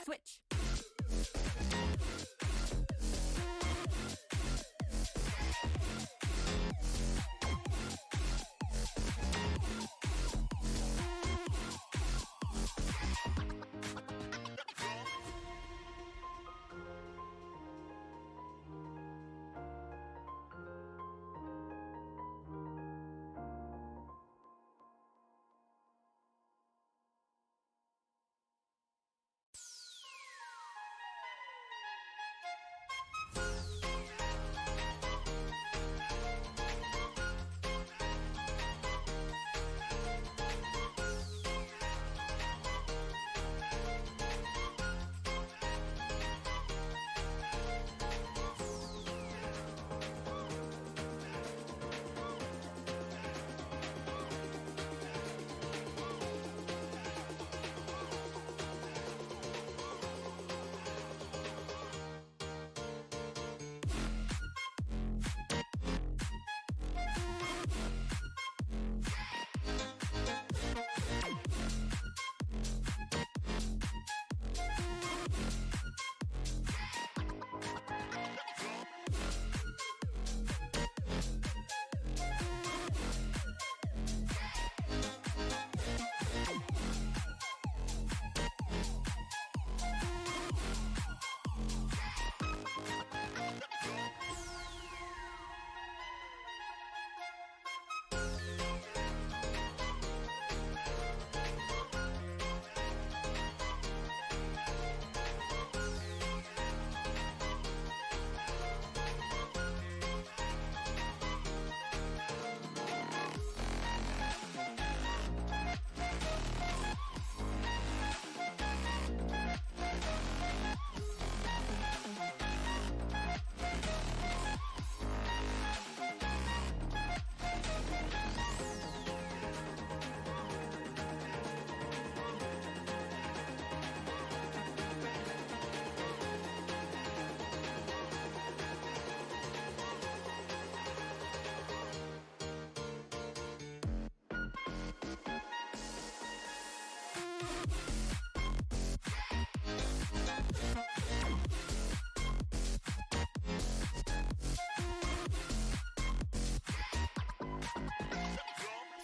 Switch.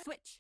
Switch.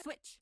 Switch.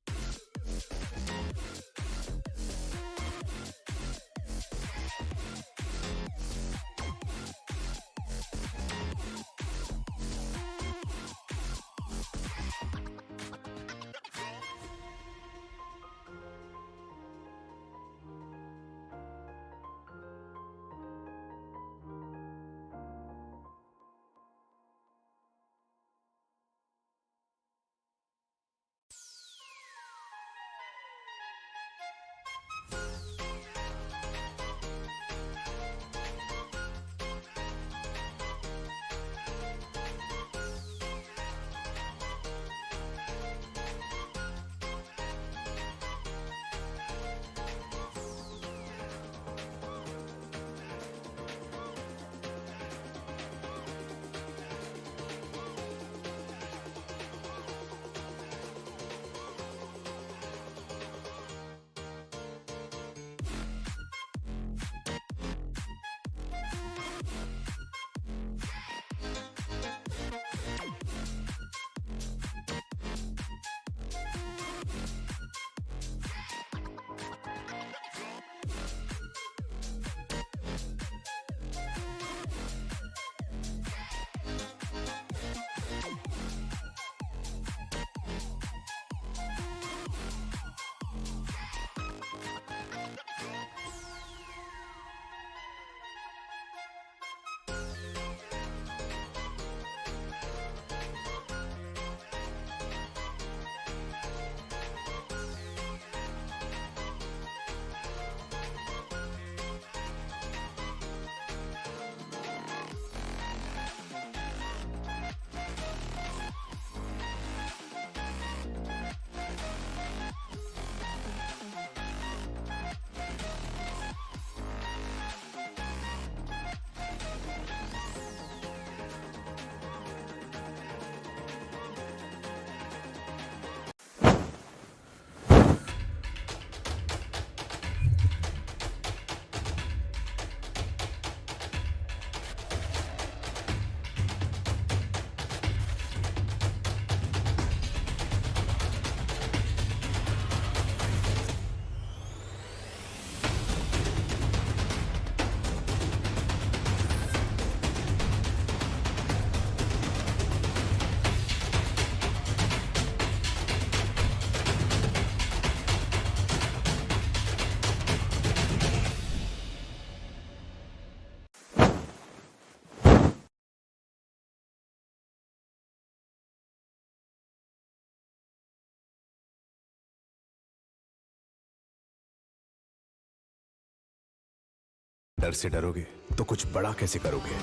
डर से डरोगे तो कुछ बड़ा कैसे करोगे?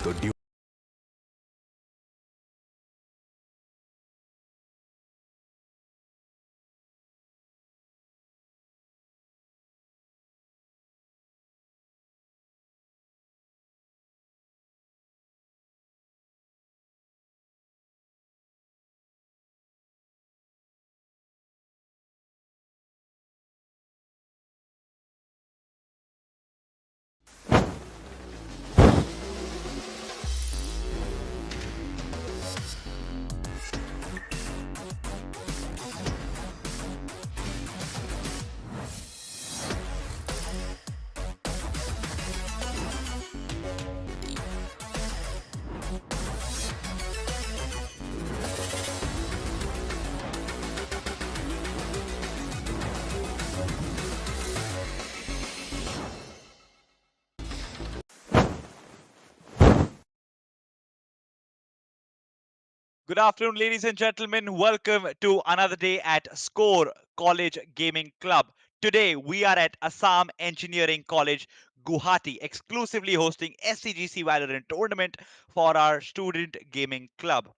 तो Good afternoon, ladies and gentlemen. Welcome to another day at SKOAR College Gaming Club. Today, we are at Assam Engineering College, Guwahati, exclusively hosting SCGC Valorant tournament for our student gaming club.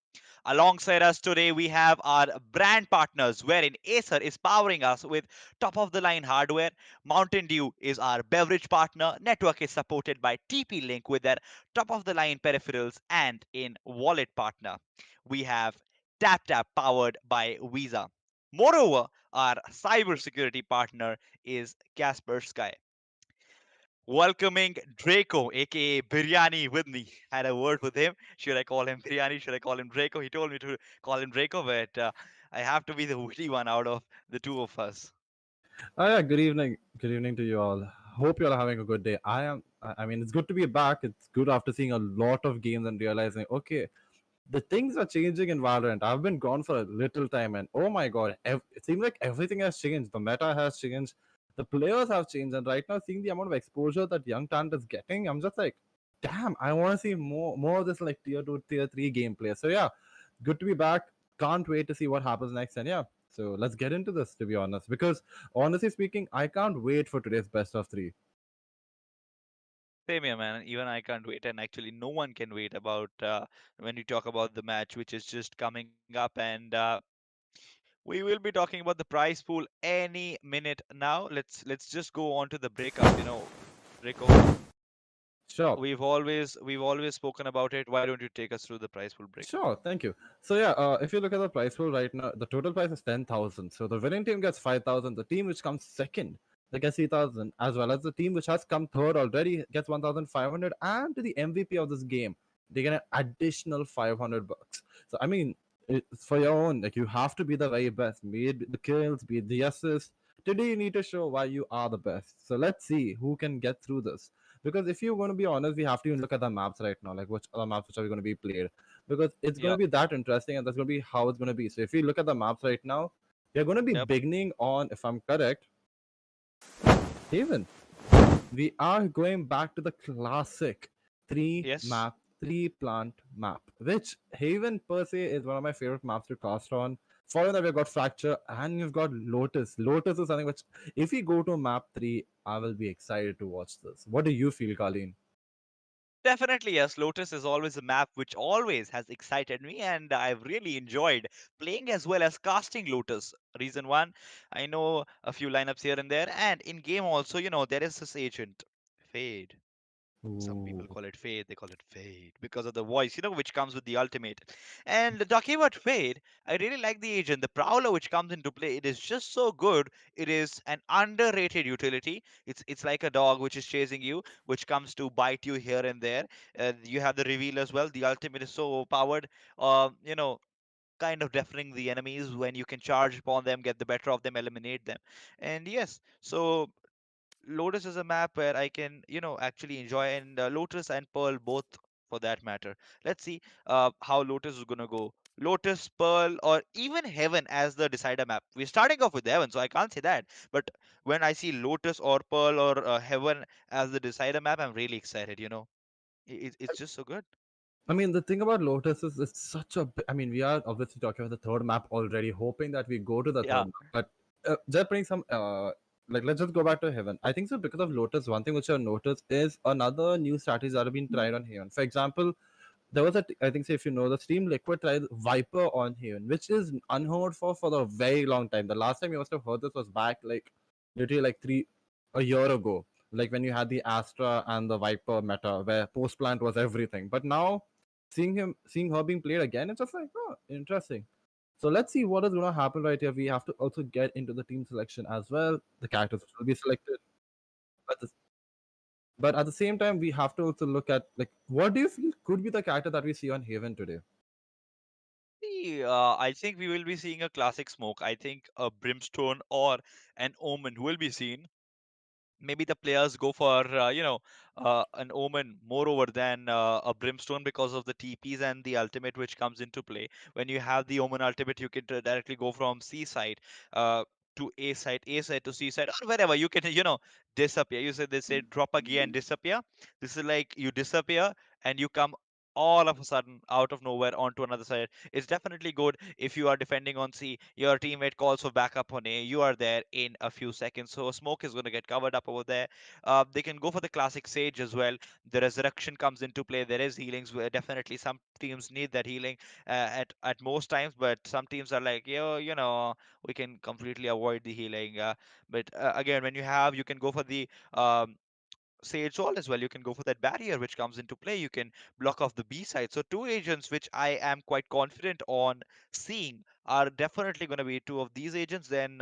Alongside us today, we have our brand partners, wherein Acer is powering us with top of the line hardware. Mountain Dew is our beverage partner. Network is supported by TP Link with their top of the line peripherals and in wallet partner. We have TapTap powered by Visa. Moreover, our cybersecurity partner is Kaspersky. Welcoming Draco, aka Biryani, with me. Had a word with him. Should I call him Biryani? Should I call him Draco? He told me to call him Draco, but I have to be the witty one out of the two of us. Yeah, good evening. Good evening to you all. Hope you all are having a good day. I mean, it's good to be back. It's good after seeing a lot of games and realizing, okay, the things are changing in Valorant. I've been gone for a little time, and oh my god, it seems like everything has changed. The meta has changed, the players have changed, and right now, seeing the amount of exposure that young talent is getting, I'm just like, damn, I want to see more of this like tier 2, tier 3 gameplay. So yeah, good to be back. Can't wait to see what happens next, and yeah. So let's get into this, to be honest, because honestly speaking, I can't wait for today's best of three. Same here, man. Even I can't wait, and actually, no one can wait about when you talk about the match, which is just coming up, and we will be talking about the prize pool any minute now. Let's just go on to the breakup. Rico, Sure. we've always spoken about it. Why don't you take us through the prize pool breakup? Sure, thank you. So yeah, if you look at the price pool right now, the total price is 10,000. So the winning team gets 5,000. The team which comes second, they get 3,000, as well as the team which has come third already gets 1,500. And to the MVP of this game, they get an additional 500 bucks. So I mean, it's for your own. Like you have to be the very best. Be it the kills, be it the assists. Today you need to show why you are the best. So let's see who can get through this. Because if you're going to be honest, we have to even look at the maps right now, like which other maps which are going to be played, because it's going Yeah. to be that interesting, and that's going to be how it's going to be. So if you look at the maps right now, you're going to be Yep. beginning on, if I'm correct, Haven. We are going back to the classic three Yes. map, three plant map, which Haven per se is one of my favorite maps to cast on. Following that, we've got Fracture and you've got Lotus. Lotus is something which, if we go to map 3, I will be excited to watch this. What do you feel, Colleen? Definitely, yes. Lotus is always a map which always has excited me, and I've really enjoyed playing as well as casting Lotus. Reason one, I know a few lineups here and there, and in game also, there is this agent, Fade. Some people Ooh. call it Fade, they call it Fade because of the voice, which comes with the ultimate. And talking about Fade, I really like the agent, the Prowler which comes into play. It is just so good. It is an underrated utility. It's like a dog which is chasing you, which comes to bite you here and there. You have the reveal as well. The ultimate is so powered. Kind of deafening the enemies when you can charge upon them, get the better of them, eliminate them. And yes, so Lotus is a map where I can, actually enjoy, and Lotus and Pearl both for that matter. Let's see how Lotus is gonna go. Lotus, Pearl, or even Heaven as the decider map. We're starting off with Heaven, so I can't say that. But when I see Lotus or Pearl or Heaven as the decider map, I'm really excited. It's just so good. I mean, the thing about Lotus is it's such a. I mean, we are obviously talking about the third map already, hoping that we go to the Yeah. third map. But just bring some. Like, let's just go back to Heaven. I think so because of Lotus. One thing which I've noticed is another new strategies that have been tried on Heaven. For example, there was I think so if you know the Steam Liquid tried Viper on Heaven, which is unheard for a very long time. The last time you must have heard this was back like literally like a year ago, like when you had the Astra and the Viper meta where post plant was everything. But now seeing her being played again, it's just like, oh, interesting. So let's see what is going to happen right here. We have to also get into the team selection as well. The characters which will be selected, but at the same time, we have to also look at like what do you feel could be the character that we see on Haven today? I think we will be seeing a classic smoke. I think a Brimstone or an Omen will be seen. Maybe the players go for an Omen moreover than a Brimstone because of the TPs and the ultimate which comes into play. When you have the Omen ultimate, you can directly go from C side uh, to A side to C side, or wherever you can disappear. You said, they say drop a gear and disappear. This is like you disappear and you come all of a sudden out of nowhere onto another side. It's definitely good if you are defending on C, your teammate calls for backup on A, you are there in a few seconds. So smoke is going to get covered up over there. They can go for the classic Sage as well. The resurrection comes into play. There is healings where definitely some teams need that healing at most times, but some teams are like, yo, we can completely avoid the healing. But again, when you can go for the Sage Sol as well. You can go for that barrier which comes into play. You can block off the B side. So two agents which I am quite confident on seeing are definitely going to be two of these agents. Then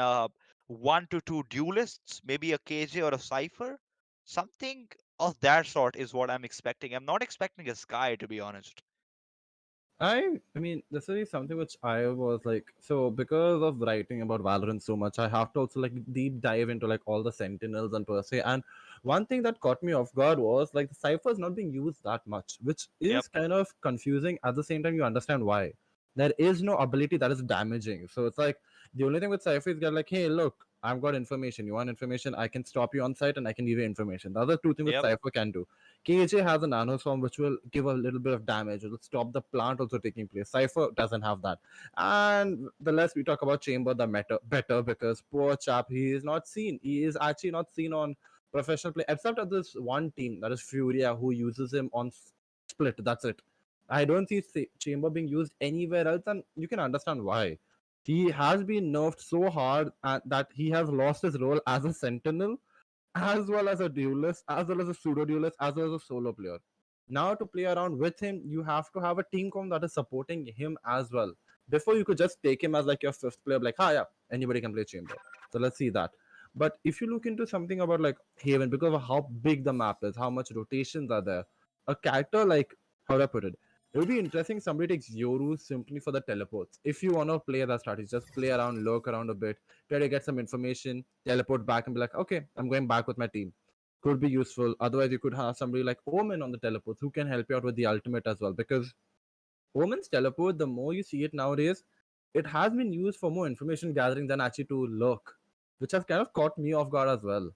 one to two duelists, maybe a KJ or a Cypher. Something of that sort is what I'm expecting. I'm not expecting a Sky, to be honest. I mean, this is something which I was like, so because of writing about Valorant so much, I have to also like deep dive into like all the Sentinels and per se. And one thing that caught me off guard was like the Cypher is not being used that much, which Yep. is kind of confusing. At the same time, you understand why. There is no ability that is damaging. So it's like the only thing with Cypher is get like, hey, look, I've got information. You want information? I can stop you on site and I can give you information. The other two things which Yep. Cypher can do. KJ has a nanoswarm which will give a little bit of damage. It will stop the plant also taking place. Cypher doesn't have that. And the less we talk about Chamber, the better because poor chap, he is not seen. He is actually not seen on professional play, except at this one team that is Furia, who uses him on split. That's it. I don't see Chamber being used anywhere else, and you can understand why. He has been nerfed so hard that he has lost his role as a sentinel as well as a duelist, as well as a pseudo duelist, as well as a solo player. Now, to play around with him, you have to have a team comp that is supporting him as well. Before, you could just take him as like your fifth player, like, yeah, anybody can play Chamber. So let's see that. But if you look into something about like Haven, because of how big the map is, how much rotations are there, a character like, how do I put it? It would be interesting if somebody takes Yoru simply for the teleports. If you want to play that strategy, just play around, lurk around a bit, try to get some information, teleport back and be like, okay, I'm going back with my team. Could be useful. Otherwise, you could have somebody like Omen on the teleports who can help you out with the ultimate as well. Because Omen's teleport, the more you see it nowadays, it has been used for more information gathering than actually to lurk, which has kind of caught me off guard as well.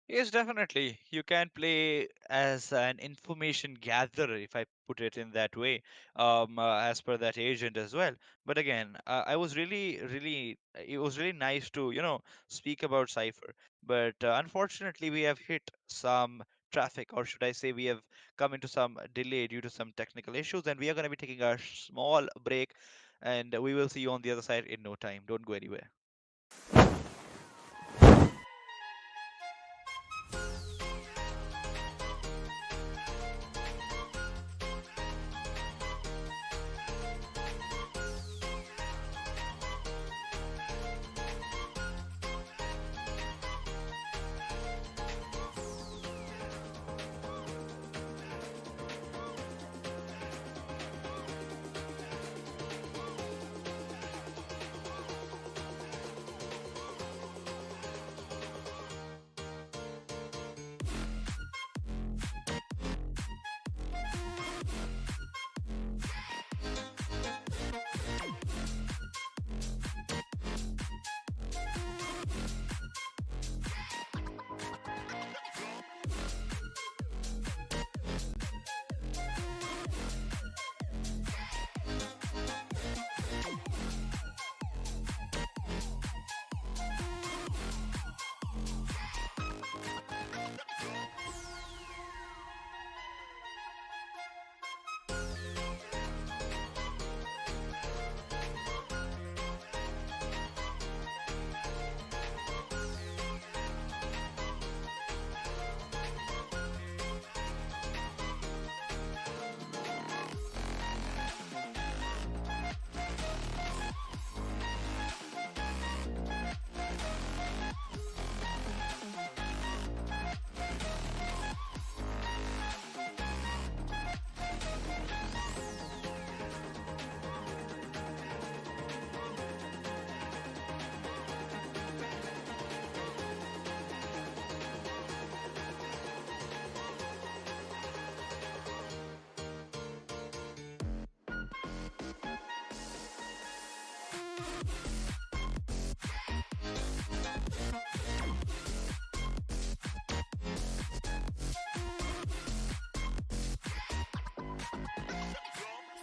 Yes, definitely. You can play as an information gatherer, if I put it in that way, as per that agent as well. But again, I was it was really nice to, speak about Cypher. But unfortunately, we have hit some traffic, or should I say, we have come into some delay due to some technical issues, and we are going to be taking a small break, and we will see you on the other side in no time. Don't go anywhere.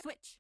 Switch.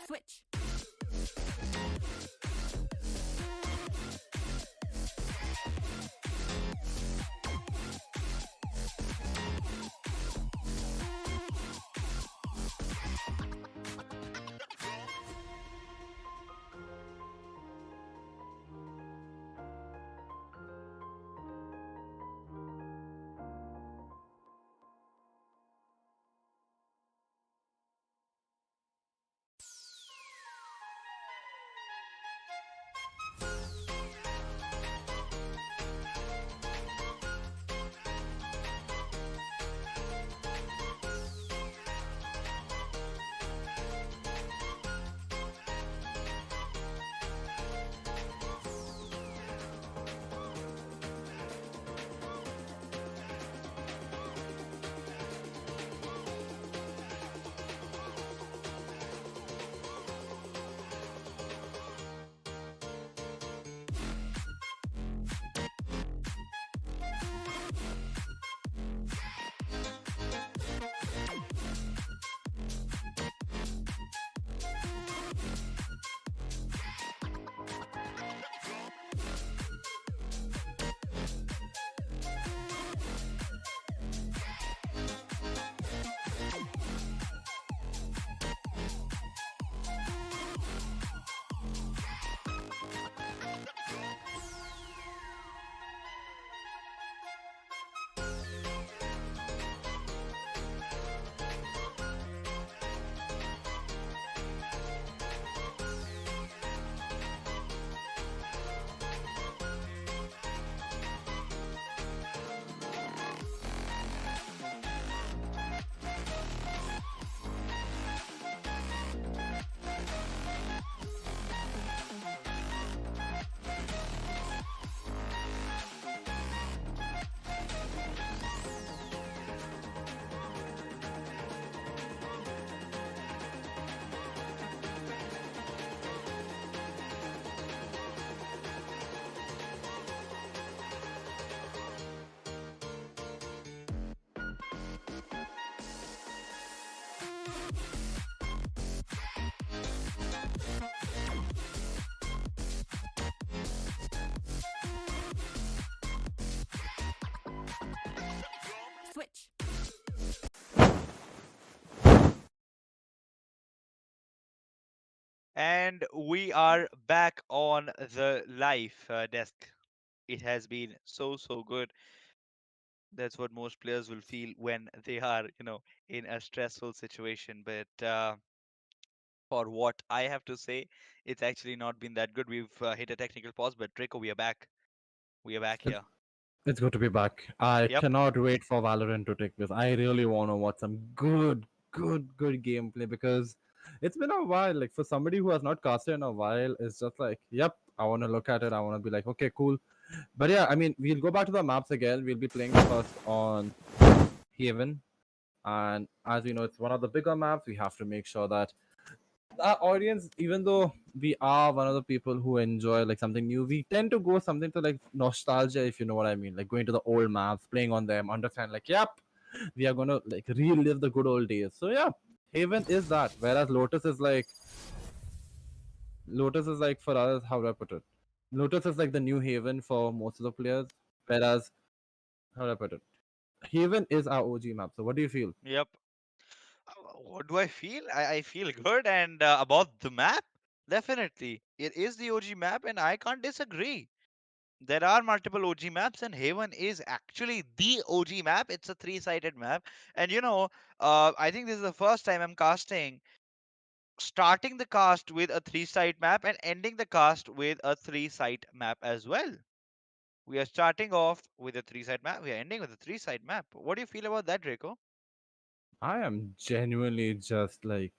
Switch. Switch. And we are back on the live desk. It has been so good. That's what most players will feel when they are, in a stressful situation. But for what I have to say, it's actually not been that good. We've hit a technical pause, but Draco, we are back. We are back It's, here. it's good to be back. I Yep. cannot wait for Valorant to take place. I really want to watch some good gameplay because it's been a while. Like for somebody who has not casted in a while, it's just like, yep, I want to look at it. I want to be like, okay, cool. But yeah, I mean, we'll go back to the maps again. We'll be playing first on Haven, and as we know, it's one of the bigger maps. We have to make sure that our audience, even though we are one of the people who enjoy like something new, we tend to go something to like nostalgia, if you know what I mean, like going to the old maps, playing on them, understand like, yep, we are gonna like relive the good old days. So yeah, Haven is that, whereas Lotus is like for us, how do I put it? Lotus is like the new Haven for most of the players, whereas how do I put it? Haven is our OG map. So what do you feel? Yep. What do I feel? I feel good. And about the map, definitely. It is the OG map, and I can't disagree. There are multiple OG maps, and Haven is actually the OG map. It's a three-sided map. And I think this is the first time I'm starting the cast with a three-side map and ending the cast with a three-side map as well. We are starting off with a three-side map. We are ending with a three-side map. What do you feel about that, Draco? I am genuinely just like,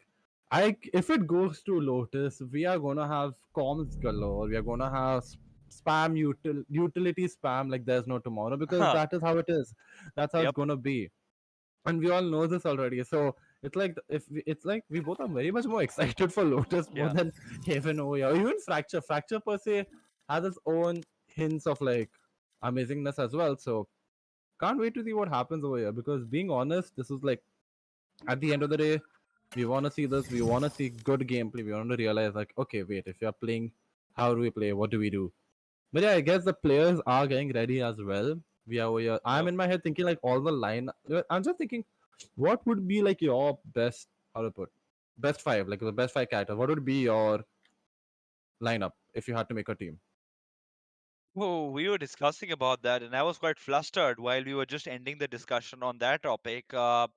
if it goes to Lotus, we are gonna have comms galore. We are gonna have spam utility spam like there's no tomorrow because Huh. that is how it is. That's how it's Yep. gonna be, and we all know this already. So it's like it's like we both are very much more excited for Lotus more Yeah. than Heaven over here. Or even Fracture. Fracture per se. has its own hints of like amazingness as well. So can't wait to see what happens over here. Because being honest, this is like at the end of the day, we want to see this. We want to see good gameplay. We want to realize like, okay, wait, if we are playing, how do we play? What do we do? But yeah, I guess the players are getting ready as well. We are over here. I'm Yep. in my head thinking like all the line. I'm just thinking, what would be like your best, how to put, best five, like the best five characters? What would be your lineup if you had to make a team? Oh, we were discussing about that, and I was quite flustered while we were just ending the discussion on that topic. I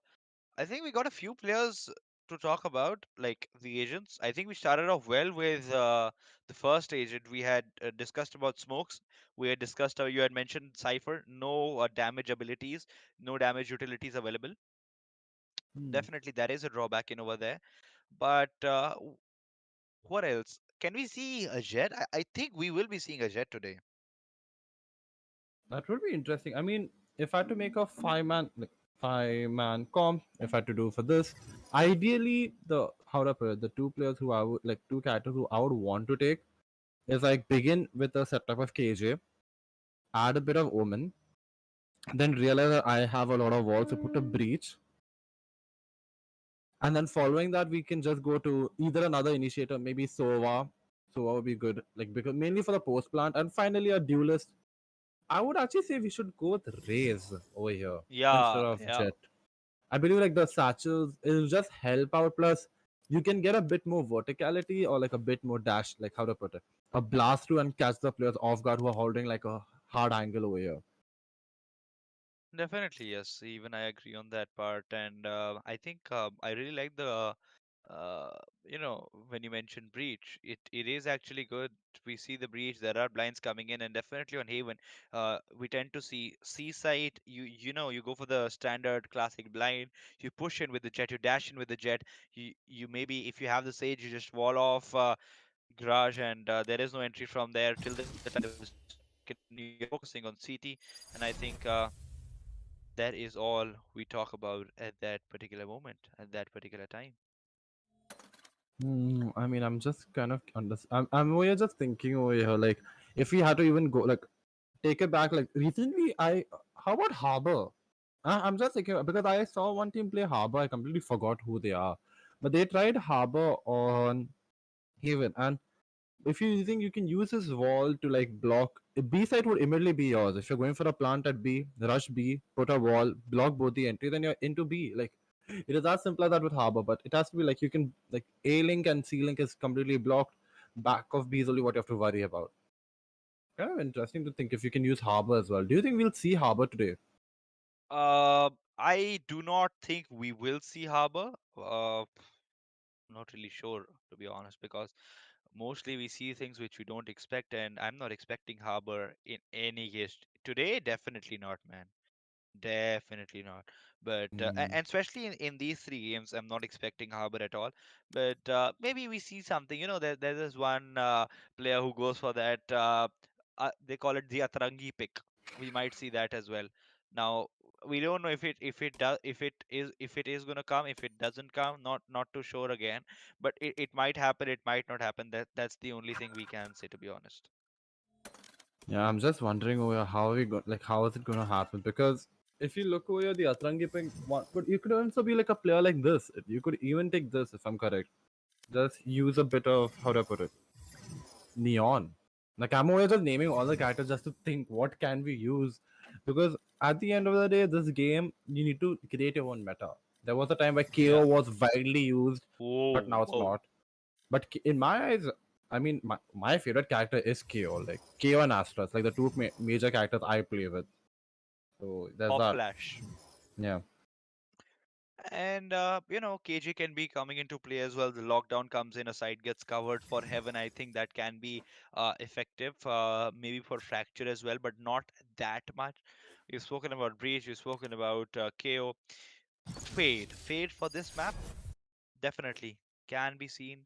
think we got a few players to talk about, like the agents. I think we started off well with the first agent. We had discussed about smokes. We had discussed, you had mentioned Cypher, no damage abilities, no damage utilities available. Hmm. Definitely, that is a drawback in over there. But what else? Can we see a Jet? I think we will be seeing a Jet today. That would be interesting. I mean, if I had to make a five man comp, if I had to do for this, ideally the how to put it, the two players who I would like two characters who I would want to take is like begin with a setup of KJ, add a bit of Omen, then realize that I have a lot of walls to put a breach, and then following that we can just go to either another initiator, maybe Sova would be good, like because mainly for the post plant, and finally a duelist. I would actually say we should go with Raze over here instead Yeah, of yeah. Jet. I believe like the satchels it'll just help out, plus you can get a bit more verticality or like a bit more dash, like how to put it, a blast through and catch the players off guard who are holding like a hard angle over here. Definitely, yes. Even I agree on that part, and I think I really like the when you mention breach, it is actually good. We see the breach. There are blinds coming in, and definitely on Haven, we tend to see seaside. You go for the standard classic blind. You push in with the jet. You dash in with the jet. You maybe if you have the sage, you just wall off garage, and there is no entry from there till the time the wall is broken. You're focusing on CT, and I think. That is all we talk about at that particular moment, at that particular time. I mean, I'm just kind of I'm over here just thinking over here, like if we had to even go like take it back, like recently I how about Harbor? I'm just thinking because I saw one team play Harbor. I completely forgot who they are, but they tried Harbor on Haven, and if you're using, you can use this wall to like block. B side would immediately be yours. If you're going for a plant at B, rush B, put a wall, block both the entry, then you're into B. Like it is as simple as that with Harbor, but it has to be like you can like A link and C link is completely blocked. Back of B is only what you have to worry about. Kind of interesting to think if you can use Harbor as well. Do you think we'll see Harbor today? I do not think we will see Harbor. Not really sure, to be honest, because mostly we see things which we don't expect, and I'm not expecting Harbor in any case. Today, definitely not, man. Definitely not. But Hmm. and especially in these three games, I'm not expecting Harbor at all. But maybe we see something. There's this one player who goes for that. They call it the Atrangi pick. We might see that as well. Now we don't know if it is gonna come. If it doesn't come, not too sure again. But it might happen. It might not happen. That's the only thing we can say, to be honest. Yeah, I'm just wondering over here how we got like how is it gonna happen? Because if you look over here, the Atrangi pick one, but you could also be like a player like this. You could even take this if I'm correct. Just use a bit of how do I put it? Neon. Like I'm over here just naming all the characters just to think what can we use. Because at the end of the day, this game you need to create your own meta. There was a time where Yeah. KO was widely used, but Whoa. now it's Whoa. not. But in my eyes, I mean, my favorite character is KO. Like KO and Astras, like the two major characters I play with. So there's Hawk that. Flash. Yeah. And KJ can be coming into play as well. The lockdown comes in, a side gets covered for Heaven. I think that can be effective, maybe for Fracture as well, but not that much. We've spoken about Breach, we've spoken about KO. Fade for this map, definitely can be seen.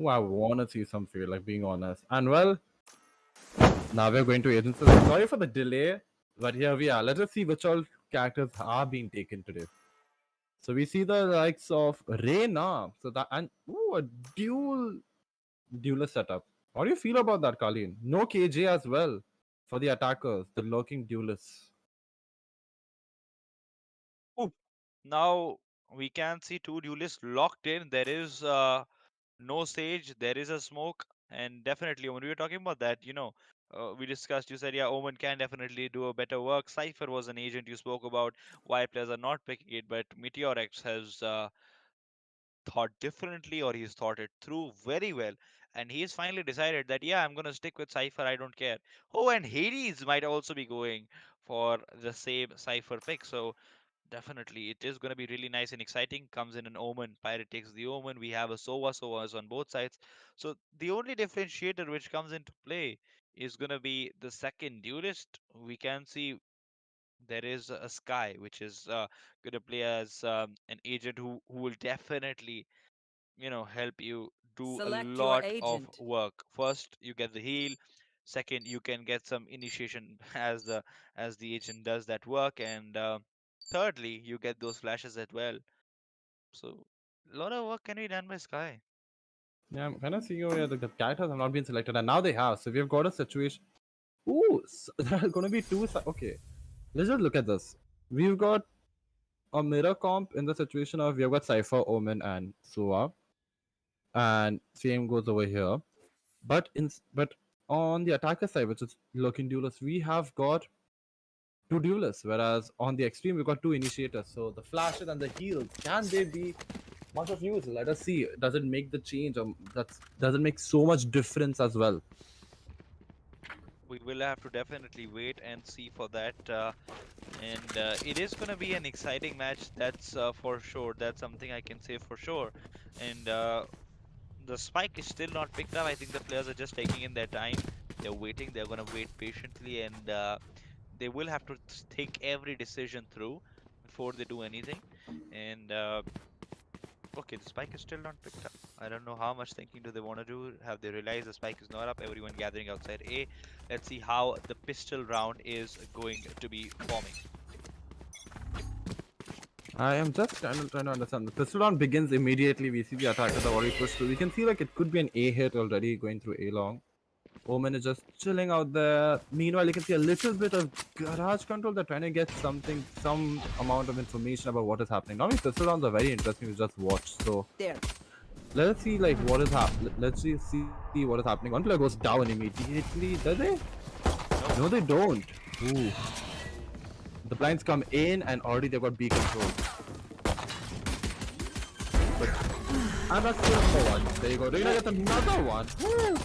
Ooh, I wanna see some feel, like being honest. And well, now we're going to agencies. Sorry for the delay, but here we are. Let us see which all characters are being taken today. So we see the likes of Reina. So that and ooh, a duelist setup. How do you feel about that, Colleen? No KJ as well for the attackers, the lurking duelists. Ooh. Now we can see two duelists locked in. There is no Sage, there is a smoke, and definitely when we were talking about that, we discussed. You said, yeah, Omen can definitely do a better work. Cypher was an agent you spoke about. Why players are not picking it, but Meteor X has thought differently, or he's thought it through very well, and he's finally decided that, yeah, I'm gonna stick with Cypher. I don't care. Oh, and Hades might also be going for the same Cypher pick. So definitely, it is going to be really nice and exciting. Comes in an Omen. Pirate takes the Omen. We have a Sova. Sova is on both sides. So the only differentiator which comes into play is going to be the second duelist. We can see there is a Sky, which is going to play as an agent who will definitely, help you do a Select your lot of agent. work. First, you get the heal. Second, you can get some initiation as the agent does that work, and thirdly, you get those flashes as well. So a lot of work can be done by Sky. Yeah, I'm kind of seeing over here that the characters have not been selected, and now they have. So we've got a situation. Ooh, there are going to be two. Okay, let's just look at this. We've got a mirror comp in the situation of we've got Cypher, Omen, and Sua, and same goes over here. But on the attacker side, which is looking duelist, we have got two duelists, whereas on the extreme we've got two initiators. So the flashes and the heals, can they be much of use? Let us see. Does it make the change? Does it make so much difference as well? We will have to definitely wait and see for that. And it is going to be an exciting match. That's for sure. That's something I can say for sure. And the spike is still not picked up. I think the players are just taking in their time. They're waiting. They're going to wait patiently, and they will have to think every decision through before they do anything. And okay, the spike is still not picked up. I don't know how much thinking do they want to do. Have they realized the spike is not up? Everyone gathering outside A. Let's see how the pistol round is going to be forming. I am just trying to understand. The pistol round begins immediately. We see the attackers are already pushed through. We can see like it could be an A hit already going through A long. Omen is just chilling out there. Meanwhile, you can see a little bit of garage control. They're trying to get something, some amount of information about what is happening. Normally, pistol rounds are very interesting to just watch. So There. let's see like what is happening. Let's see what is happening. One player goes down immediately. Do they? Nope. No, they don't. Ooh. The blinds come in and already they've got B control. But and that's the number one. There you go. Reina gets another one. Woo.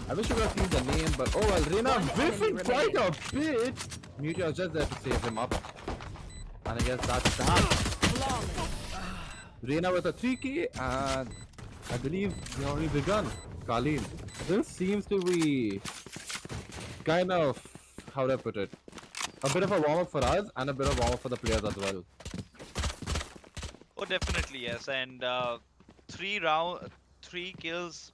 I wish you would have seen the name, but oh well, Reina whiffing quite a bit. Meteor just there to save him up. And I guess that's that. Reina with a 3k, and I believe we already begun. Colleen, this seems to be kind of, how do I put it? A bit of a warm up for us and a bit of warm up for the players as well. Oh, definitely yes. And three kills,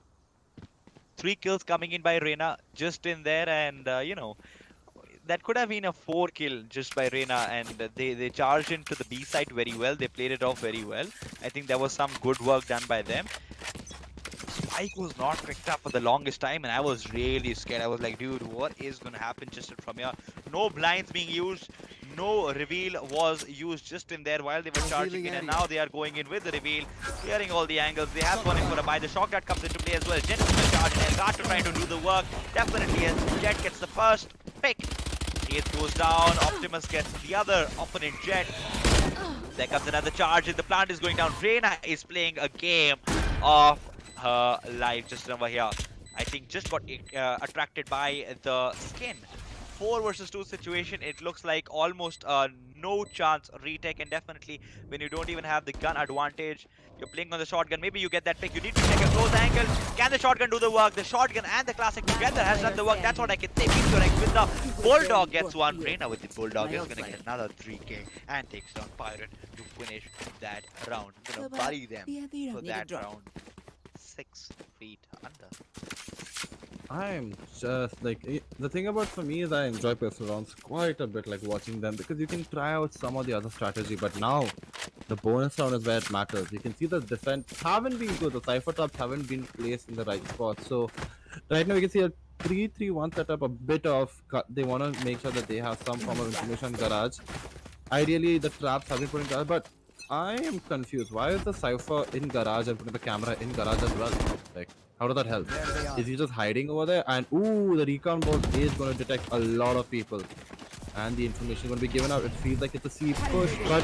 coming in by Reina just in there, and that could have been a 4 kill just by Reina, and they charged into the B side very well. They played it off very well. I think there was some good work done by them. Spike was not picked up for the longest time, and I was really scared. I was like, dude, what is going to happen just from here? No blinds being used. No reveal was used just in there while they were charging in, and now they are going in with the reveal, clearing all the angles. They have gone in for a buy. The shotgun comes into play as well. Jet is going to charge, and Elgato trying to do the work. Definitely, yes. Jet gets the first pick. It goes down. Optimus gets the other opponent Jet. There comes another charge, and the plant is going down. Reina is playing a game of her life just over here. I think just got attracted by the skin. 4 versus 2 situation. It looks like almost no chance retake, and definitely when you don't even have the gun advantage, you're playing on the shotgun. Maybe you get that pick. You need to take a close angle. Can the shotgun do the work? The shotgun and the classic together has done the work. That's what I can say. Meteor with the Bulldog gets one. Reina with the Bulldog is going to get another 3k and takes down Pirate to finish that round. Going to bury them for that round. 6 feet under. I'm just like the thing about for me is I enjoy personal rounds quite a bit, like watching them because you can try out some of the other strategy. But now the bonus round is where it matters. You can see the defense haven't been good. The cipher tops haven't been placed in the right spot. So right now we can see a 3-3-1 setup. A bit of they want to make sure that they have some form of information garage. Ideally, the traps have been put in garage, but I am confused. Why is the cipher in garage and putting the camera in garage as well? Like, how does that help? Is he just hiding over there? And ooh, the recon board is going to detect a lot of people, and the information is going to be given out. It feels like it's a C push, but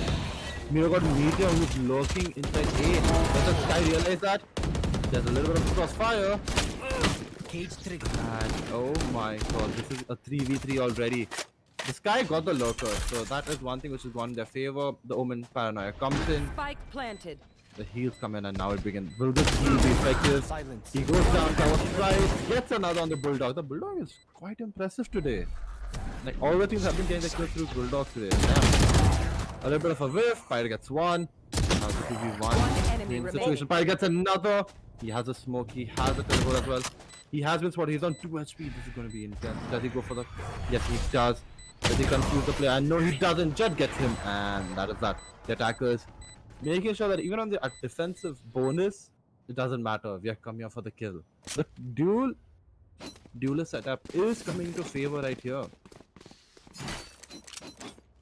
Miro got Meteor who's lurking inside A. Does the guy realize that? There's a little bit of crossfire. Cage trigger. And oh my god, this is a 3v3 already. This guy got the lurker, so that is one thing which is gone in their favor. The Omen paranoia comes in, Spike planted. the heals come in, and now it begins. Will this heal be effective? Silence. He goes down, tower strike, gets another on the Bulldog. The Bulldog is quite impressive today. Like all the teams have been getting the kill through Bulldogs today. Damn. A little bit of a whiff, Pyre gets one. Now the 2v1 One enemy in remaining. situation. Pyre gets another. He has a smoke, he has a teleport as well. He has been spotted, he's on 2 HP. This is going to be intense. Does he go for the... Yes, he does. Does he confuse the player? And no, he doesn't. Jet gets him, and that is that. The attackers making sure that even on the defensive bonus, it doesn't matter. We are coming here for the kill. The duelist setup is coming to favor right here.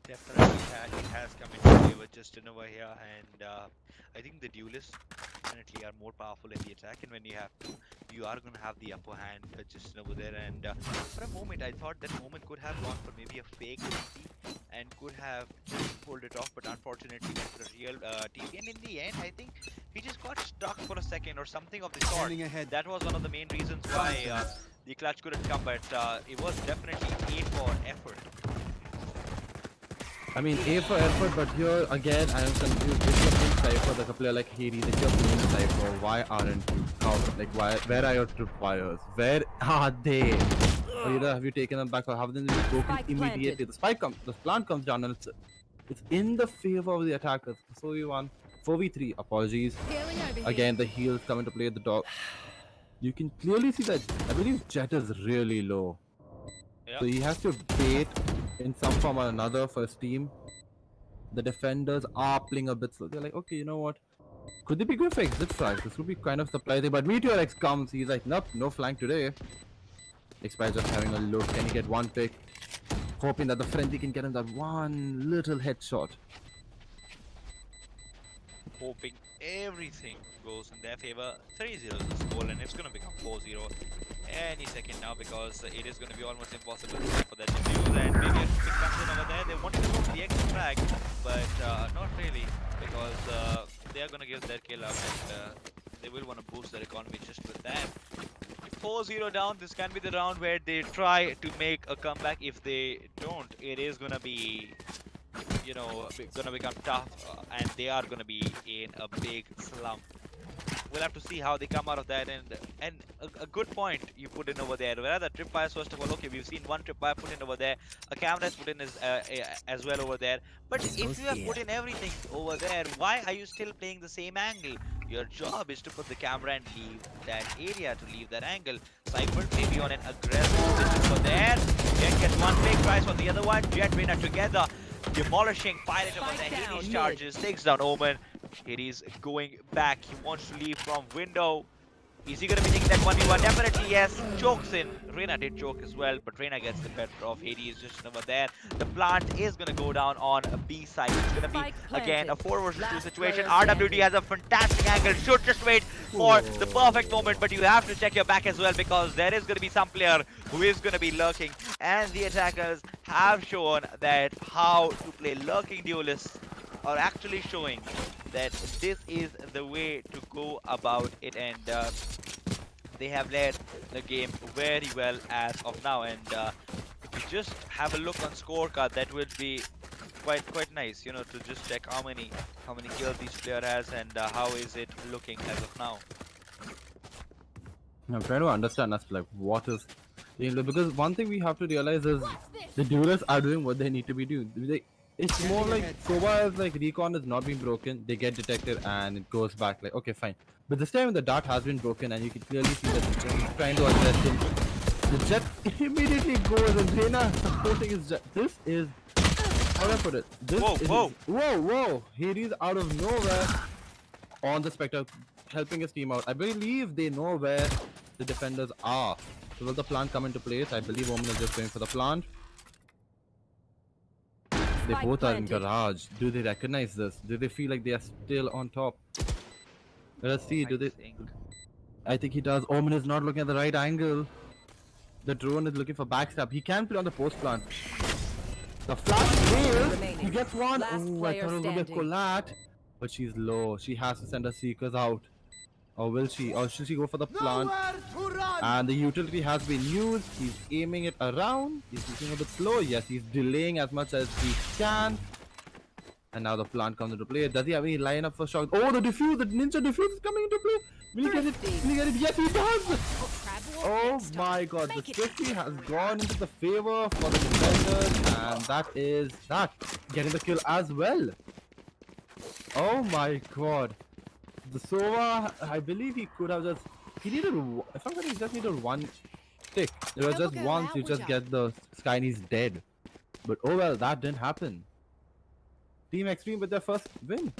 Definitely it has come into favor just in over here, and I think the duelists definitely are more powerful in the attack, and when you have to, you are going to have the upper hand just over there. And for a moment I thought that moment could have gone for maybe a fake TP and could have just pulled it off, but unfortunately went for a real TP, and in the end I think he just got stuck for a second or something of the sort. Standing ahead. That was one of the main reasons why the clutch couldn't come, but it was definitely A for effort. I mean, A for effort, but here again, I am confused. If you're playing Cypher, there's a player like Hades. If you're playing Cypher, why aren't you out? Like, where are your tripwires? Where are they? Or either have you taken them back, or have them been broken Spike immediately? planted. The plant comes down, and it's in the favor of the attackers. 4v1, 4v3. Apologies. Scaling over here. Again, the heals come into play. The dog. You can clearly see that I believe Jet is really low. Yeah. So he has to bait in some form or another for his team. The defenders are playing a bit slow. They're like, okay, you know what? Could they be good for exit flanks? This would be kind of surprising. But Meteor X comes. He's like, nope, no flank today. X-Spy just having a look. Can he get one pick? Hoping that the frenzy can get him that one little headshot. Hoping everything goes in their favor. 3-0 is the score, and it's going to become 4-0 any second now, because it is going to be almost impossible for that to do. And maybe a pick comes in over there. They wanted to go for the extra frag, but not really, because they are going to give their kill up, and they will want to boost their economy just with that. 4-0 down, this can be the round where they try to make a comeback. If they don't, it is going to be, you know, gonna become tough, and they are gonna be in a big slump. We'll have to see how they come out of that. And a good point you put in over there. Where the tripwires, first of all, okay, we've seen one tripwire put in over there, a camera is put in as well over there. But if you have put in everything over there, why are you still playing the same angle? Your job is to put the camera and leave that area, to leave that angle. Cypher maybe on an aggressive position over there. Jet gets one big prize for the other one. Jet winner together. Demolishing pilot over there. Hades charges, takes down Omen. Hades going back. He wants to leave from window. Is he going to be taking that 1v1? Definitely yes. Chokes in. Reyna did choke as well, but Reyna gets the better of Hades just over there. The plant is going to go down on a B side. It's going to be, again, a 4 versus 2 situation. RWD has a fantastic angle. Should just wait for the perfect moment, but you have to check your back as well, because there is going to be some player who is going to be lurking. And the attackers have shown that how to play lurking duelists, are actually showing that this is the way to go about it, and they have led the game very well as of now. And if you just have a look on scorecard, that would be quite nice, you know, to just check how many kills each player has, and how is it looking as of now. I'm trying to understand as to like what is, because one thing we have to realize is the duelists are doing what they need to be doing. It's more like SKOAR is like recon is not being broken, they get detected and it goes back, like okay fine. But this time the dart has been broken, and you can clearly see that he's trying to address him. The Jet immediately goes and Reina supporting his Jet. This is, how do I put it? This Whoa, is, whoa. whoa. Hades out of nowhere on the Spectre, helping his team out. I believe they know where the defenders are. So will the plant come into place? I believe Omen is just going for the plant. They Spike both are in planted. garage. Do they recognize this? Do they feel like they are still on top? Let us see. Do they? Nice, Engg. I think he does. Omen is not looking at the right angle. The drone is looking for backstab. He can play on the post plant. The flash fails. He remaining. gets one. Last Oh, I player thought it was going to be standing. Collat. But she's low. She has to send her seekers out. Or will she? Or should she go for the plant? And the utility has been used. He's aiming it around. He's looking a bit slow. Yes, he's delaying as much as he can. And now the plant comes into play. Does he have any lineup for shock? Oh, the defuse, the ninja defuse is coming into play. Will he get it? Will he get it? Yes, he does. Oh my god, the safety has gone into the favor for the defenders, and that is that. Getting the kill as well. Oh my god. The Sova, I believe he could have just, he needed, if I'm correct, he just needed one tick. It was just once, you just get the Sky and he's dead. But oh well, that didn't happen. Team Extreme with their first win.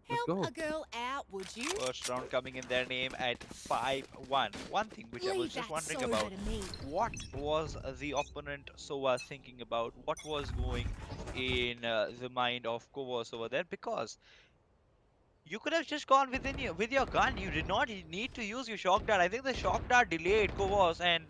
Let's Help go. a girl out, would you? First round coming in their name at 5-1. One thing which I was Leave just that wondering Sova about. to me. What was the opponent Sova thinking about? What was going in the mind of Kovos over there? Because you could have just gone with your gun. You did not need to use your shock dart. I think the shock dart delayed Kovos, and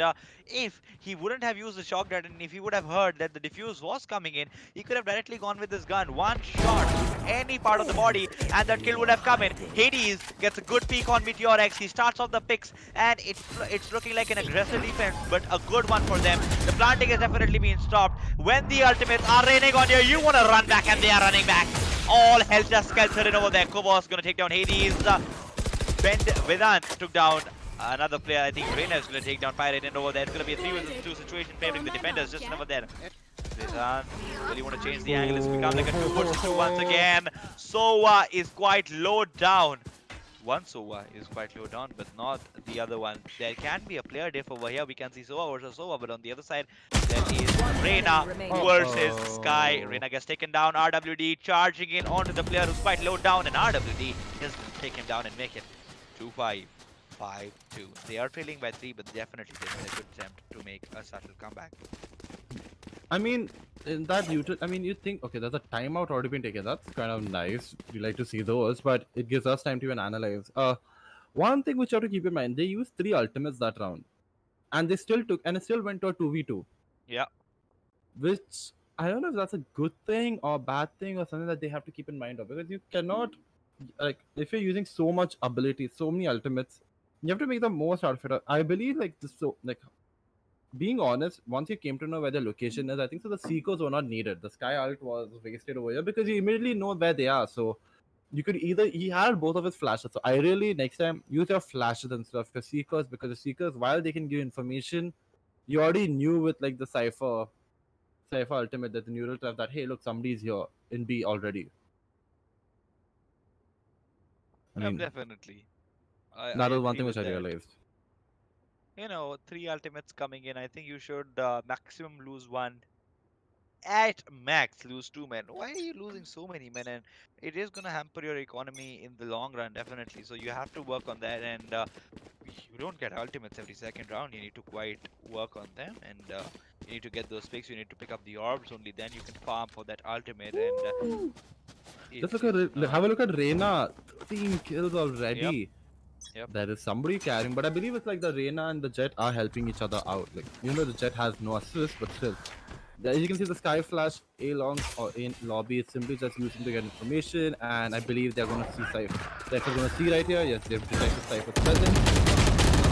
if he wouldn't have used the shock dart, and if he would have heard that the diffuse was coming in, he could have directly gone with his gun. One shot, any part of the body, and that kill would have come in. Hades gets a good peek on Meteor X. He starts off the picks, and it's looking like an aggressive defense, but a good one for them. The planting has definitely been stopped. When the ultimates are raining on you, you want to run back, and they are running back. All helter skelter over there. Kovos gonna take down Hades. Vedant took down another player. I think Reina is gonna take down Pirate in over there. It's gonna be a 3-2 situation favoring the defenders just over there. Vedant really want to change the angle. It's become like a 2 versus 2 once again. Sova is quite low down. One Sova is quite low down, but not the other one. There can be a player diff over here. We can see Sova versus Sova, but on the other side, there is Reina versus Sky. Reina gets taken down. RWD charging in onto the player who's quite low down, and RWD is going to take him down and make it 2-5, 5-2. They are trailing by 3, but definitely they made a good attempt to make a subtle comeback. I mean, in that I mean, you think, okay, there's a timeout already been taken. That's kind of nice. We like to see those, but it gives us time to even analyze. One thing which you have to keep in mind, they used 3 ultimates that round, and they still took, and it still went to a 2v2. Yeah. Which I don't know if that's a good thing or bad thing or something that they have to keep in mind of, because you cannot, like, if you're using so much ability, so many ultimates, you have to make the most out of it. I believe, like, this, so, like, being honest, once you came to know where the location is, I think so the Seekers were not needed. The Sky ult was wasted over here because you immediately know where they are. So you could either, he had both of his flashes. So I really, next time, use your flashes and stuff for Seekers, because the Seekers, while they can give information, you already knew with like the Cypher ultimate that the neural trap that, hey, look, somebody's here in B already. I mean, Definitely. that I was one agree thing with which I that. realized. You know, 3 ultimates coming in. I think you should maximum lose 1. At max, lose 2 men. Why are you losing so many men? And it is going to hamper your economy in the long run, definitely. So you have to work on that. And you don't get ultimates every second round. You need to quite work on them. And you need to get those picks. You need to pick up the orbs. Only then you can farm for that ultimate. And Just look at, have a look at Reina. 13 kills already. Yep. There is somebody carrying, but I believe it's like the Reina and the Jet are helping each other out. Like, even though the Jet has no assist, but still. As you can see, the Sky Flash A long or in lobby is simply just using to get information, and I believe they're going to see Cypher. Cypher's going to see right here. Yes, they've detected Cypher's presence,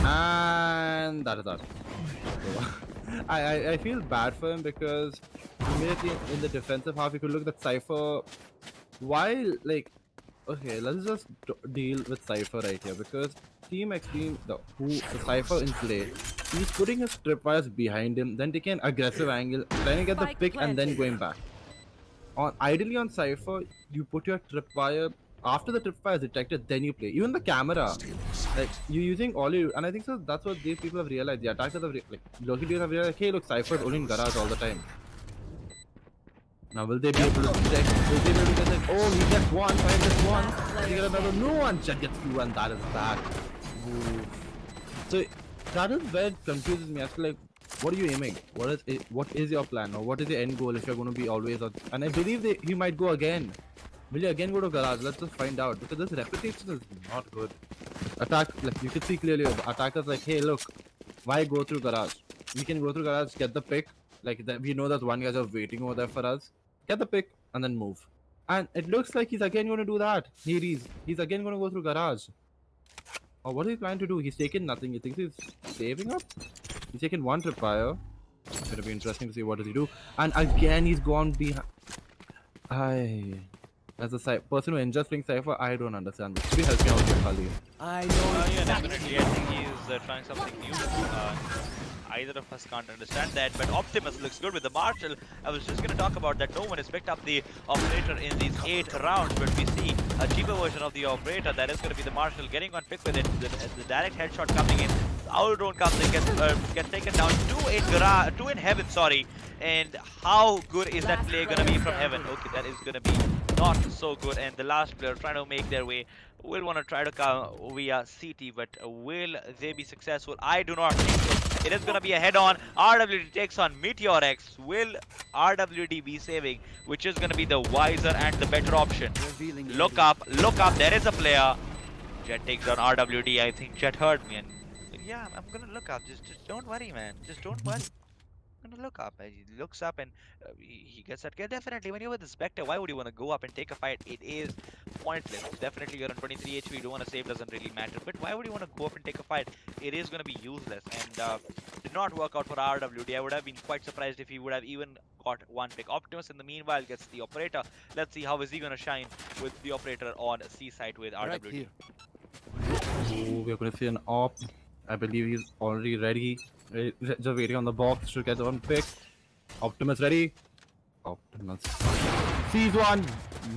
and that is that. So, I feel bad for him because immediately in the defensive half, you could look at Cypher. While like, okay, let's just deal with Cypher right here, because Team Extreme, the Cypher in play, he's putting his tripwires behind him, then taking an aggressive angle, trying to get the Spike pick and then planted. going back. Ideally on Cypher, you put your tripwire, after the tripwire is detected, then you play. Even the camera, Like you're using all you, and I think so. That's what these people have realized. The attackers have local players have realized. Hey, look, Cypher's only in garage all the time. Now will they be able to detect? Will they be able to detect? Oh, he gets one. Five gets one. He gets another. No one. Jet gets two, and that is that. Ooh. So that is where it confuses me. I feel like, what are you aiming? What is your plan, or what is your end goal if you're going to be always on? And I believe he might go again. Will you again go to garage? Let's just find out, because this reputation is not good. Attack, like you can see clearly, the attacker's like, hey, look, why go through garage? We can go through garage, get the pick. Like we know that one guy's just waiting over there for us. Get the pick and then move. And it looks like he's again going to do that. He's again going to go through garage. Or what is he planning to do? He's taken nothing. You think he's saving up? He's taken one tripwire. It's gonna be interesting to see what does he do. And again, he's gone behind. As a person who enjoys playing Cypher, I don't understand this. Please help me out here, Khalid. I know. Yeah, definitely. I think he's trying something new. Either of us can't understand that, but Optimus looks good with the Marshall. I was just going to talk about that. No one has picked up the operator in these 8 rounds, but we see a cheaper version of the operator. That is going to be the Marshall getting on pick with it. The direct headshot coming in. Our drone comes in, gets taken down. Two in heaven, sorry. And how good is that play going to be from heaven? Okay, that is going to be not so good. And the last player trying to make their way will want to try to come via CT, but will they be successful? I do not think so. It is going to be a head-on. RWD takes on Meteor X. Will RWD be saving, which is going to be the wiser and the better option? Look up, there is a player. Jet takes down RWD. I think Jet heard me, and yeah, I'm going to look up. Just don't worry, man. Just don't worry. I'm gonna look up. He looks up and he gets that kill. Definitely, when you're with the Spectre, why would you want to go up and take a fight? It is pointless. Definitely, you're on 23 HP. You don't want to save, doesn't really matter. But why would you want to go up and take a fight? It is going to be useless. And did not work out for RWD. I would have been quite surprised if he would have even got one pick. Optimus, in the meanwhile, gets the operator. Let's see how is he going to shine with the operator on C site with RWD. Oh, we're going to see an op. I believe he's already ready. Just waiting on the box to get the one pick. Optimus ready. Optimus sees one,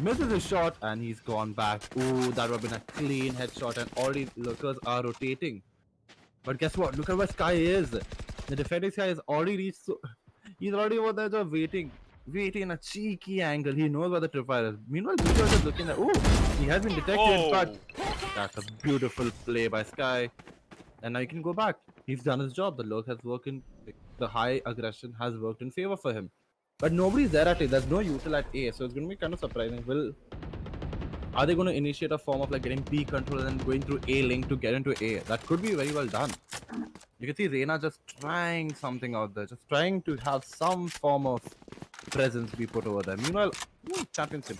misses his shot, and he's gone back. Ooh, that would have been a clean headshot, and already lookers are rotating. But guess what? Look at where Sky is. The defending Sky has already reached. He's already over there just waiting in a cheeky angle. He knows where the tripwire is. Meanwhile, Meteor is looking at. Ooh, he has been detected, but that's a beautiful play by Sky. And now you can go back. He's done his job. The lurk has worked in, the high aggression has worked in favor for him. But nobody's there at A. There's no util at A, so it's going to be kind of surprising. Are they going to initiate a form of like getting B control and then going through A link to get into A? That could be very well done. You can see Reina just trying something out there, just trying to have some form of presence be put over there. Meanwhile, championship.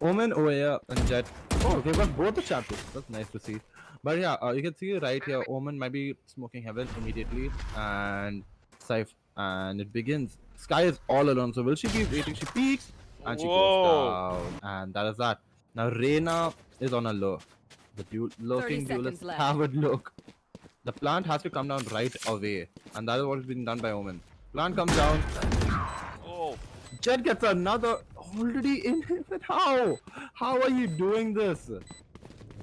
Omen, Oya, and Jet. Oh, they've got both the champions. That's nice to see. But yeah, you can see right here, Omen might be smoking heaven immediately, and Scythe, and it begins. Sky is all alone, so will she be waiting? She peeks, and she goes down, and that is that. Now Reina is on a low. The lurking duelists have a look. The plant has to come down right away, and that is what is being done by Omen. Plant comes down. Oh, Jet gets another already in him. How? How are you doing this?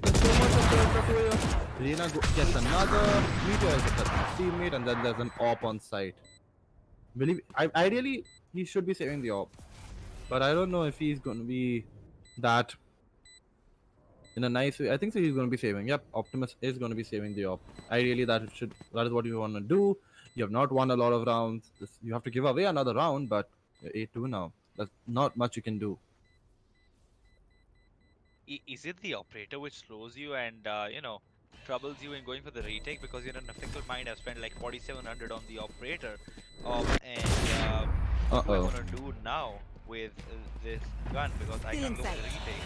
There's so much of pressure. Reina gets another. Meteor gets a teammate, and then there's an op on site. Ideally, he should be saving the op, but I don't know if he's going to be that in a nice way. I think so. He's going to be saving. Yep, Optimus is going to be saving the op. Ideally, that is what you want to do. You have not won a lot of rounds. You have to give away another round, but you're 8-2 now. There's not much you can do. is it the operator which slows you and troubles you in going for the retake, because you're in a fickle mind? I've spent like 4,700 on the operator, and what am I gonna do now with this gun, because I can't go for the retake.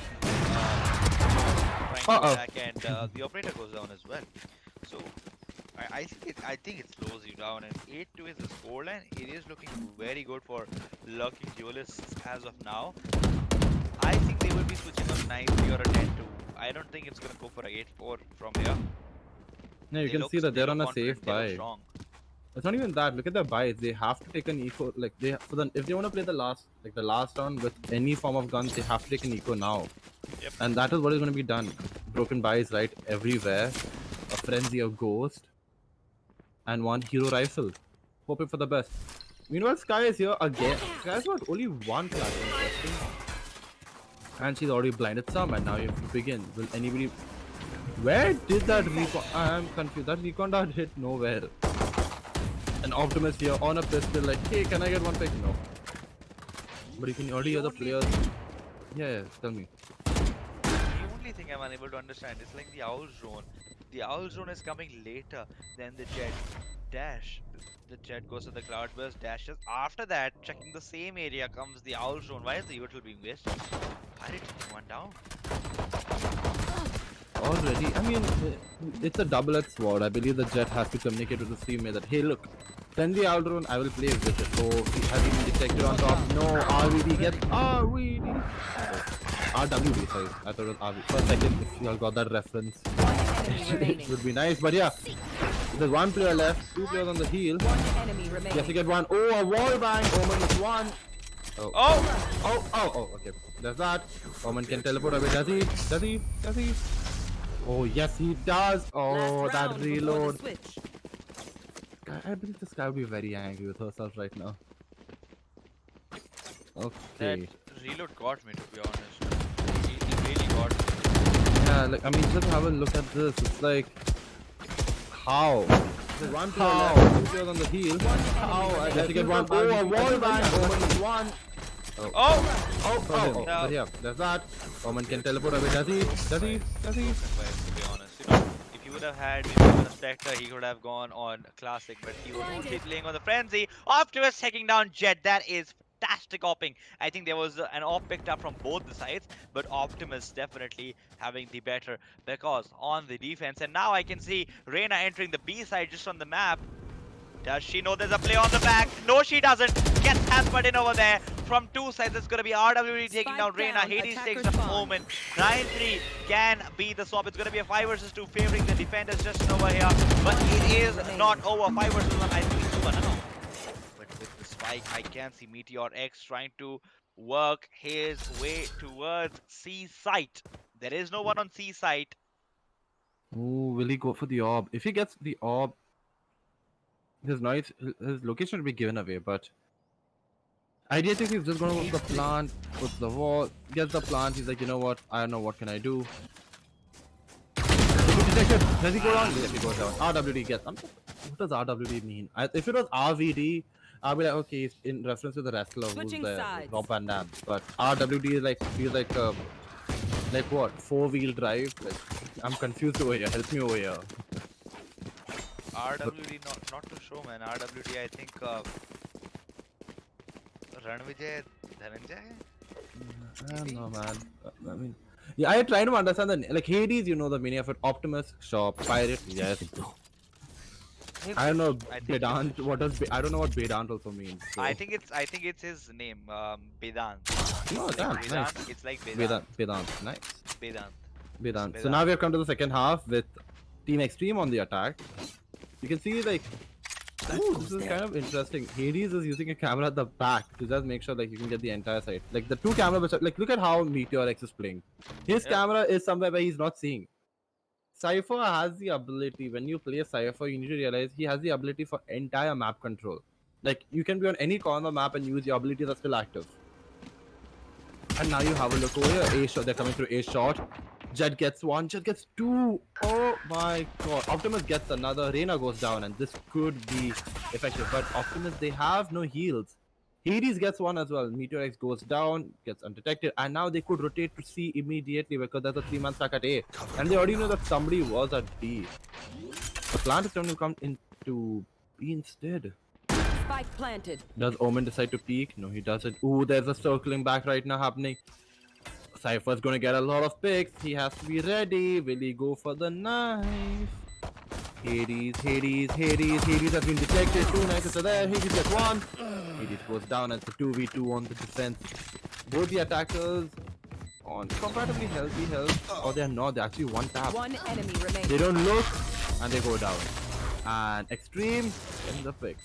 Trying to attack, and the operator goes down as well. So I think it slows you down, and 8-2 is the scoreline. It is looking very good for lurking duelists as of now. I think they will be switching on 9-3 or a 10-2. I don't think it's gonna go for a 8-4 from here. No, you can see that they're on a safe buy. It's not even that. Look at their buys. They have to take an eco. Like if they want to play the last round with any form of guns, they have to take an eco now. Yep. And that is what is going to be done. Broken buys right everywhere. a Frenzy, a Ghost, and one Hero Rifle. Hoping for the best. Meanwhile, Sky is here again. Sky's got only one platinum testing. And she's already blinded some, and now you have to begin. Will anybody... Where did that recon... I am confused. That recon dart hit nowhere. An Optimus here on a pistol like, hey, can I get one pick? No. But you can already hear the players... Yeah, tell me. The only thing I'm unable to understand is like the owl zone. The owl zone is coming later than the jet dash. The jet goes to the cloudburst, dashes. After that, checking the same area comes the owl zone. Why is the util being wasted? Why did he one down? Already, I mean, it's a double-edged sword. I believe the jet has to communicate with the teammate that, hey, look, send the owl drone, I will play with it. Oh, has he been detected on top? No, RVD gets RVD. RWD, sorry. I thought it was RVD. For a second, if you all got that reference, it would be nice. But yeah, there's one player left, two players on the heel. Yes, you get one. Oh, a wall bang. Omen is one. Oh, okay. There's that. Omen can teleport away. Does he? Does he? Does he? Oh, yes, he does. Oh, that reload. I believe this guy would be very angry with herself right now. Okay. That reload got me, to be honest. He really got me. Yeah, like, I mean, just have a look at this. It's like, how? There's one player left, two players on the heel. How? I have to get one. Oh, a wall bang. Omen is one. Oh. But yeah, there's that. Omen can teleport away. Does he? Does he? Does he? To be honest, you know, if he would have had maybe a Spectre, he could have gone on Classic, but he was only playing on the Frenzy. Optimus taking down Jet. That is fantastic opping. I think there was an op picked up from both the sides, but Optimus definitely having the better because on the defense. And now I can see Reina entering the B side just on the map. Does she know there's a play on the back? No, she doesn't. Gets hampered in over there. From two sides, it's going to be RWD taking down Reina. Hades takes the moment. 9-3 can be the swap. It's going to be a 5 versus 2 favoring the defenders just over here. But it is not over. 5 versus 1. I think it's over now. But with the spike, I can see Meteor X trying to work his way towards C site. There is no one on C site. Oh, will he go for the orb? If he gets the orb, his location will be given away, but ideally he's just gonna go to the plant, puts the wall, gets the plant, he's like, you know what, I don't know, what can I do? Detected. Does he go down? Yes, he goes down. RWD gets. What does RWD mean? If it was RVD, I'll be like, okay, it's in reference to the wrestler who's there, Rob Van Dam. But RWD is like, feels like what? 4-wheel drive? Like, I'm confused over here. Help me over here. RWD not too sure, man. RWD, I think Ranvijay Dhananjay? I don't know, man. I mean, yeah, I try to understand the like Hades. You know the meaning of it. Optimus, sure. Pirate, yes. I don't know Vedant. What does I don't know what Vedant also means. So. I think it's his name. Vedant. Oh, It's damn, like nice. Vedant. It's like Vedant. Vedant, nice. Vedant. So now we have come to the second half with Team Extreme on the attack. You can see like, ooh, this is kind of interesting. Hades is using a camera at the back to just make sure like you can get the entire side. Like the two cameras, which are, like look at how Meteor X is playing. His camera is somewhere where he's not seeing. Cypher has the ability, when you play Cypher, you need to realize he has the ability for entire map control. Like you can be on any corner map and use your abilities are still active. And now you have a look over here. A shot, they're coming through A shot. Jet gets one, Jet gets two. Oh my god. Optimus gets another. Reina goes down, and this could be effective. But Optimus, they have no heals. Hades gets one as well. Meteor X goes down, gets undetected, and now they could rotate to C immediately because there's a 3-man stack at A. And they already know that somebody was at B. The plant is going to come into B instead. Spike planted. Does Omen decide to peek? No, he doesn't. Ooh, there's a circling back right now happening. Cypher's gonna get a lot of picks. He has to be ready. Will he go for the knife? Hades has been detected. 2 knives are there. Hades gets one. Hades goes down as the 2v2 on the defense. Both the attackers on comparatively healthy health. Or they're not. They're actually one tap. One enemy remaining. They don't look and they go down. And Extreme in the pick.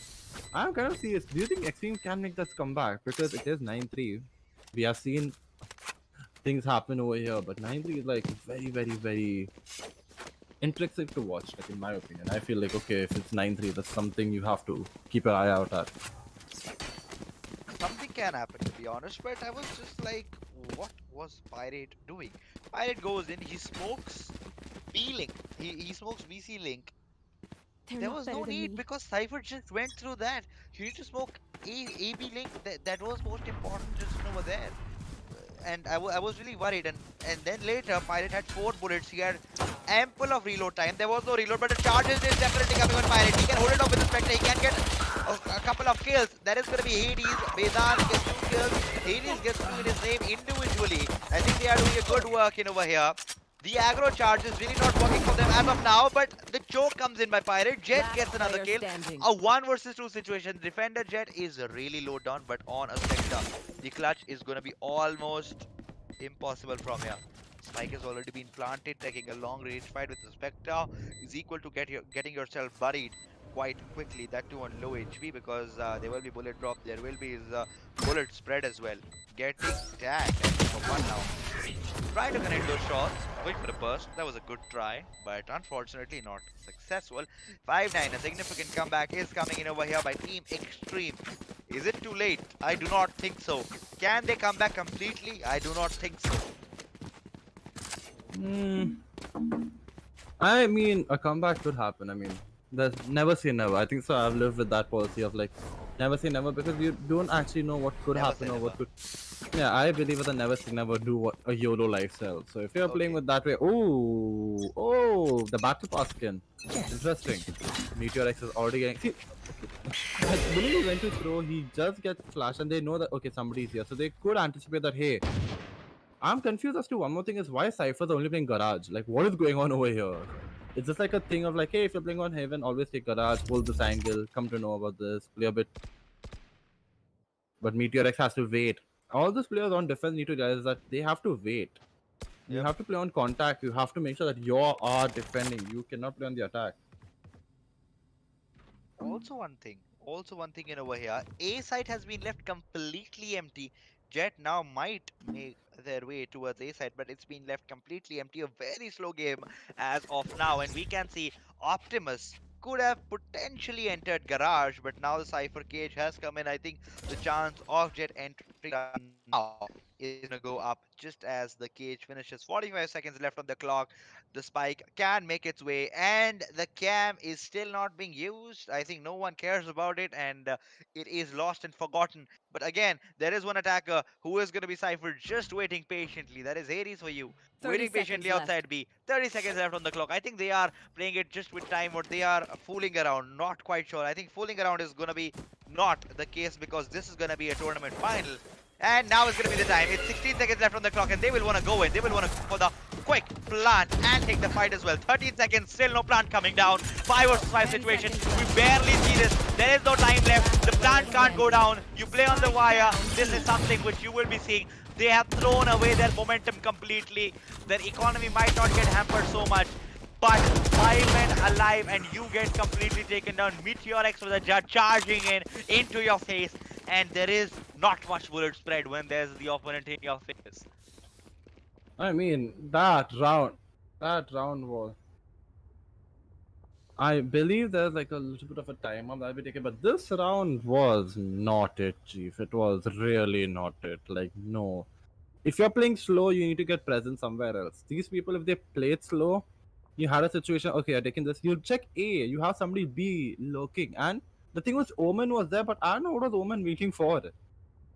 I'm kind of serious. Do you think Extreme can make this comeback? Because it is 9-3. We have seen things happen over here, but 9-3 is like very intrinsic to watch, like in my opinion. I feel like okay, if it's 9-3, that's something you have to keep your eye out at. Something can happen, to be honest, but I was just like, what was Pirate doing? Pirate goes in, he smokes B-Link. He smokes VC Link. They're There not was better no than need me. because Cypher just went through that. You need to smoke AB Link. That was most important just over there. And I was really worried. And then later, Pirate had 4 bullets. He had ample of reload time. There was no reload, but the charges is definitely coming on Pirate. He can hold it off with the Spectre. He can get a couple of kills. That is going to be Hades. Bezan gets 2 kills. Hades gets 2 in his name individually. I think they are doing a good work in over here. The aggro charge is really not working for them as of now, but the choke comes in by Pirate. Jet Last gets another player kill. standing. A 1 versus 2 situation. Defender Jet is really low down, but on a Spectre. The clutch is going to be almost impossible from here. Spike has already been planted, taking a long range fight with the Spectre is equal to getting yourself buried quite quickly. That too on low HP because there will be bullet drop, there will be bullet spread as well. Getting tagged for 1 now. Try to connect those shots, going for the burst. That was a good try, but unfortunately not successful. 5-9, a significant comeback is coming in over here by Team Extreme. Is it too late? I do not think so. Can they come back completely? I do not think so. I mean, a comeback could happen. I mean, there's never say never. I think so. I've lived with that policy of like never say never because you don't actually know what could Never happen say or what never. could. Yeah, I believe in the never say never. Do what a YOLO lifestyle. So if you're playing Okay. with that way, oh, the battle pass skin. Interesting. Meteor X is already getting. See, okay. When he went to throw, he just gets flashed, and they know that okay, somebody's here, so they could anticipate that. Hey, I'm confused as to one more thing is why Cypher's only playing Garage. Like, what is going on over here? It's just like a thing of like, hey, if you're playing on Heaven, always take Garage, hold this angle, come to know about this, play a bit. But Meteor X has to wait. All these players on defense need to realize that they have to wait. You Yep. have to play on contact. You have to make sure that you are defending. You cannot play on the attack. Also one thing in over here. A site has been left completely empty. Jet now might make their way towards A site, but it's been left completely empty. A very slow game as of now, and we can see Optimus could have potentially entered Garage, but now the Cypher cage has come in. I think the chance of Jet entering now is gonna go up just as the cage finishes. 45 seconds left on the clock. The spike can make its way, and the cam is still not being used. I think no one cares about it, and it is lost and forgotten. But again, there is one attacker who is going to be Cypher just waiting patiently. That is Hades for you. 30 Waiting seconds patiently left. outside B. 30 seconds left on the clock. I think they are playing it just with time, or they are fooling around. Not quite sure. I think fooling around is going to be not the case because this is going to be a tournament final. And now is going to be the time. It's 16 seconds left on the clock, and they will want to go in. They will want to go for the quick plant and take the fight as well. 13 seconds, still no plant coming down. 5 versus 5 10 situation. seconds We barely see this. There is no time left. The plant can't go down. You play on the wire. This is something which you will be seeing. They have thrown away their momentum completely. Their economy might not get hampered so much. But 5 men alive and you get completely taken down. Meteor X with a jet charging in into your face. And there is not much bullet spread when there's the opponent in your face. I mean, that round was. I believe there's like a little bit of a timer that'll be taken, but this round was not it, Chief. It was really not it. Like, no. If you're playing slow, you need to get present somewhere else. These people, if they played slow, you had a situation, okay, you're taking this, you check A, you have somebody B looking. And the thing was, Omen was there, but I don't know what was Omen waiting for.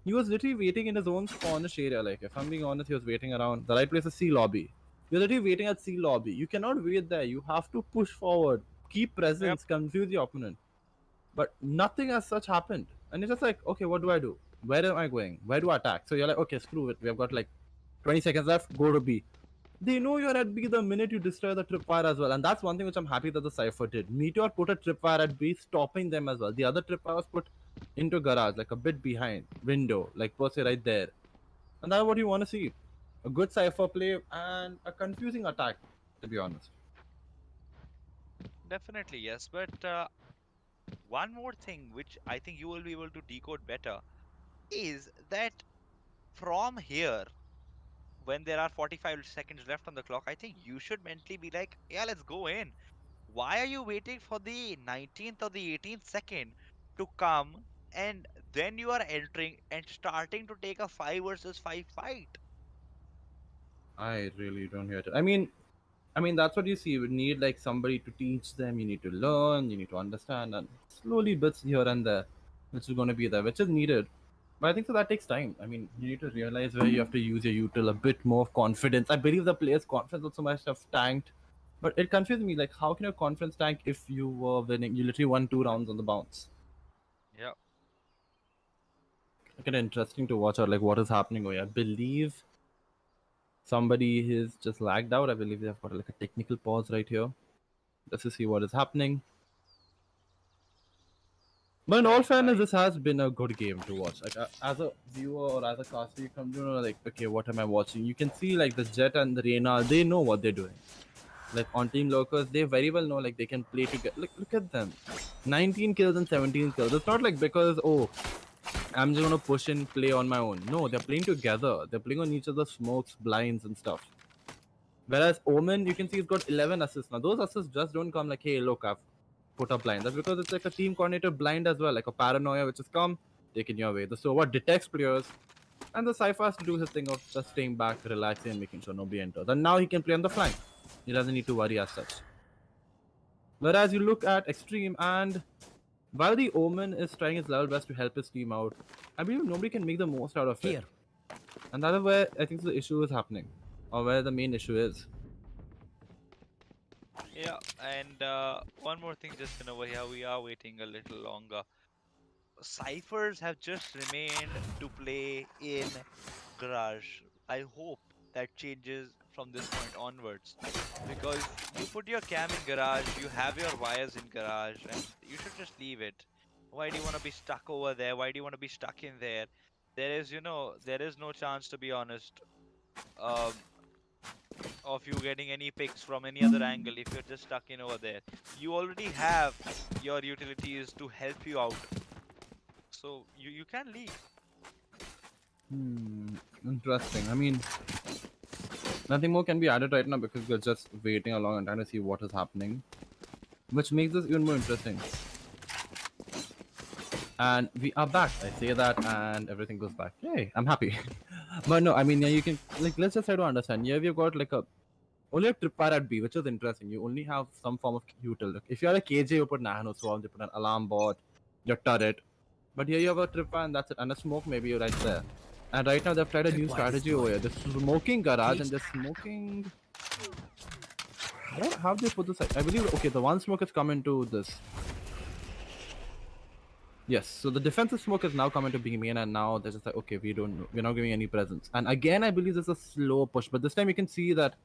He was literally waiting in his own spawnish area. Like, if I'm being honest, he was waiting around. The right place is C lobby. You're literally waiting at C lobby. You cannot wait there. You have to push forward, keep Yep. presence, confuse the opponent. But nothing as such happened. And it's just like, okay, what do I do? Where am I going? Where do I attack? So you're like, okay, screw it. We have got like 20 seconds left. Go to B. They know you're at B the minute you destroy the tripwire as well. And that's one thing which I'm happy that the Cypher did. Meteor put a tripwire at B, stopping them as well. The other tripwire was put into garage, like a bit behind, window, like per se right there. And that's what you want to see. A good Cypher play and a confusing attack, to be honest. Definitely, yes. But one more thing which I think you will be able to decode better is that from here, when there are 45 seconds left on the clock, I think you should mentally be like, yeah, let's go in. Why are you waiting for the 19th or the 18th second to come, and then you are entering and starting to take a 5 versus 5 fight? I really don't get it. I mean that's what you see. You need like somebody to teach them. You need to learn. You need to understand, and slowly bits here and there, which is going to be there, which is needed. But I think so that takes time. I mean, you need to realize where you have to use your util a bit more confidence. I believe the players' confidence also must have tanked. But it confuses me. Like, how can your confidence tank if you were winning? You literally won 2 rounds on the bounce. Yeah. Kind of interesting to watch out. Like, what is happening? I believe somebody is just lagged out. I believe they have got like a technical pause right here. Just to see what is happening. But in all Right, fairness, right. this has been a good game to watch. Like as a viewer or as a caster, you come to know like, okay, what am I watching? You can see like the Jet and the Reina, they know what they're doing. Like on Team Locals, they very well know like they can play together. Look at them, 19 kills and 17 kills. It's not like because I'm just gonna push and play on my own. No, they're playing together. They're playing on each other's smokes, blinds, and stuff. Whereas Omen, you can see he's got 11 assists now. Those assists just don't come like, hey, look, I've put a blind. That's because it's like a team coordinator blind as well, like a paranoia which has come, taken your way. The Sova detects players, and the Cypher has to do his thing of just staying back, relaxing, and making sure nobody enters. And now he can play on the flank. He doesn't need to worry as such. Whereas you look at Extreme, and while the Omen is trying his level best to help his team out, I believe nobody can make the most out of it. Here. And that is where I think the issue is happening, or where the main issue is. Yeah, and one more thing, just over here, we are waiting a little longer. Ciphers have just remained to play in Garage. I hope that changes from this point onwards, because you put your cam in Garage, you have your wires in Garage, and you should just leave it. Why do you want to be stuck over there? Why do you want to be stuck in there? There is no chance, to be honest, um, of you getting any picks from any other angle if you're just stuck in over there. You already have your utilities to help you out, so you can leave. Interesting. I mean, nothing more can be added right now because we're just waiting along and trying to see what is happening, which makes this even more interesting. And we are back. I say that, and everything goes back. Yay! I'm happy. But no, I mean, yeah, you can like let's just try to understand. Yeah, we've got like only a tripwire at B, which is interesting. You only have some form of util. Like, if you're a KJ, you put nano swarm, you put an alarm bot, your turret. But here you have a tripwire and that's it. And a smoke maybe right there. And right now they've tried a new strategy over here. They're smoking garage and they're smoking. How have they put this? I believe okay, the one smoke has come into this. Yes, so the defensive smoke has now come into being main, and now they're just like, okay, we're not giving any presence. And again, I believe there's a slow push, but this time you can see that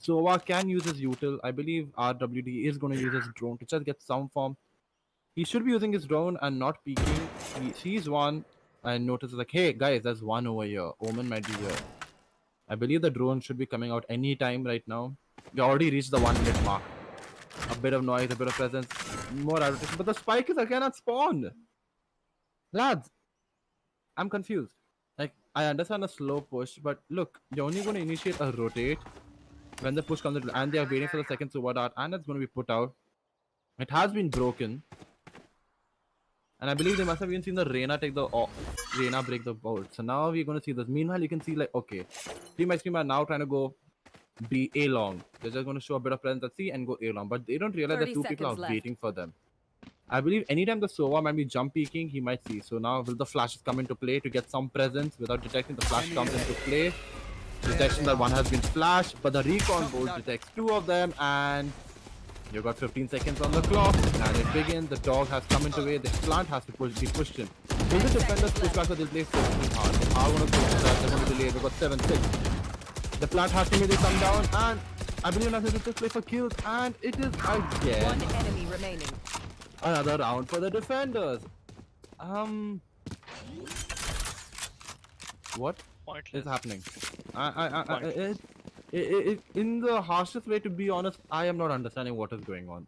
Sova can use his util. I believe RWD is going to use his drone to just get some form. He should be using his drone and not peeking. He sees one and notices like, hey guys, there's one over here. Omen might be here. I believe the drone should be coming out any time right now. We already reached the 1 minute mark. A bit of noise, a bit of presence, more advertisement, but the spike is again at spawn. Lads, I'm confused. Like, I understand a slow push, but look, you're only going to initiate a rotate when the push comes in, and they are waiting for the second super dart, and it's going to be put out. It has been broken. And I believe they must have even seen the Reina Reina break the bolt. So now we're going to see this. Meanwhile, you can see like, okay, Team Ice Cream are now trying to go B A long. They're just going to show a bit of presence at C and go A long. But they don't realize that 30 two people are seconds left. waiting for them. I believe anytime the Sova might be jump peeking, he might see. So now will the flashes come into play to get some presence without detecting? The flash comes into play. Detection that one has been flashed, but the recon bolt detects 2 of them, and you got 15 seconds on the clock, and it begins. The dog has come into way. The plant has to be pushed in. Will the defenders push back, or they'll play 14 hard? They are going to push that. They're going to delay. They've got 7-6. The plant has to maybe come down, and I believe nothing to just play for kills, and it is again. One enemy remaining. Another round for the defenders. What Pointless. is happening? In the harshest way, to be honest, I am not understanding what is going on.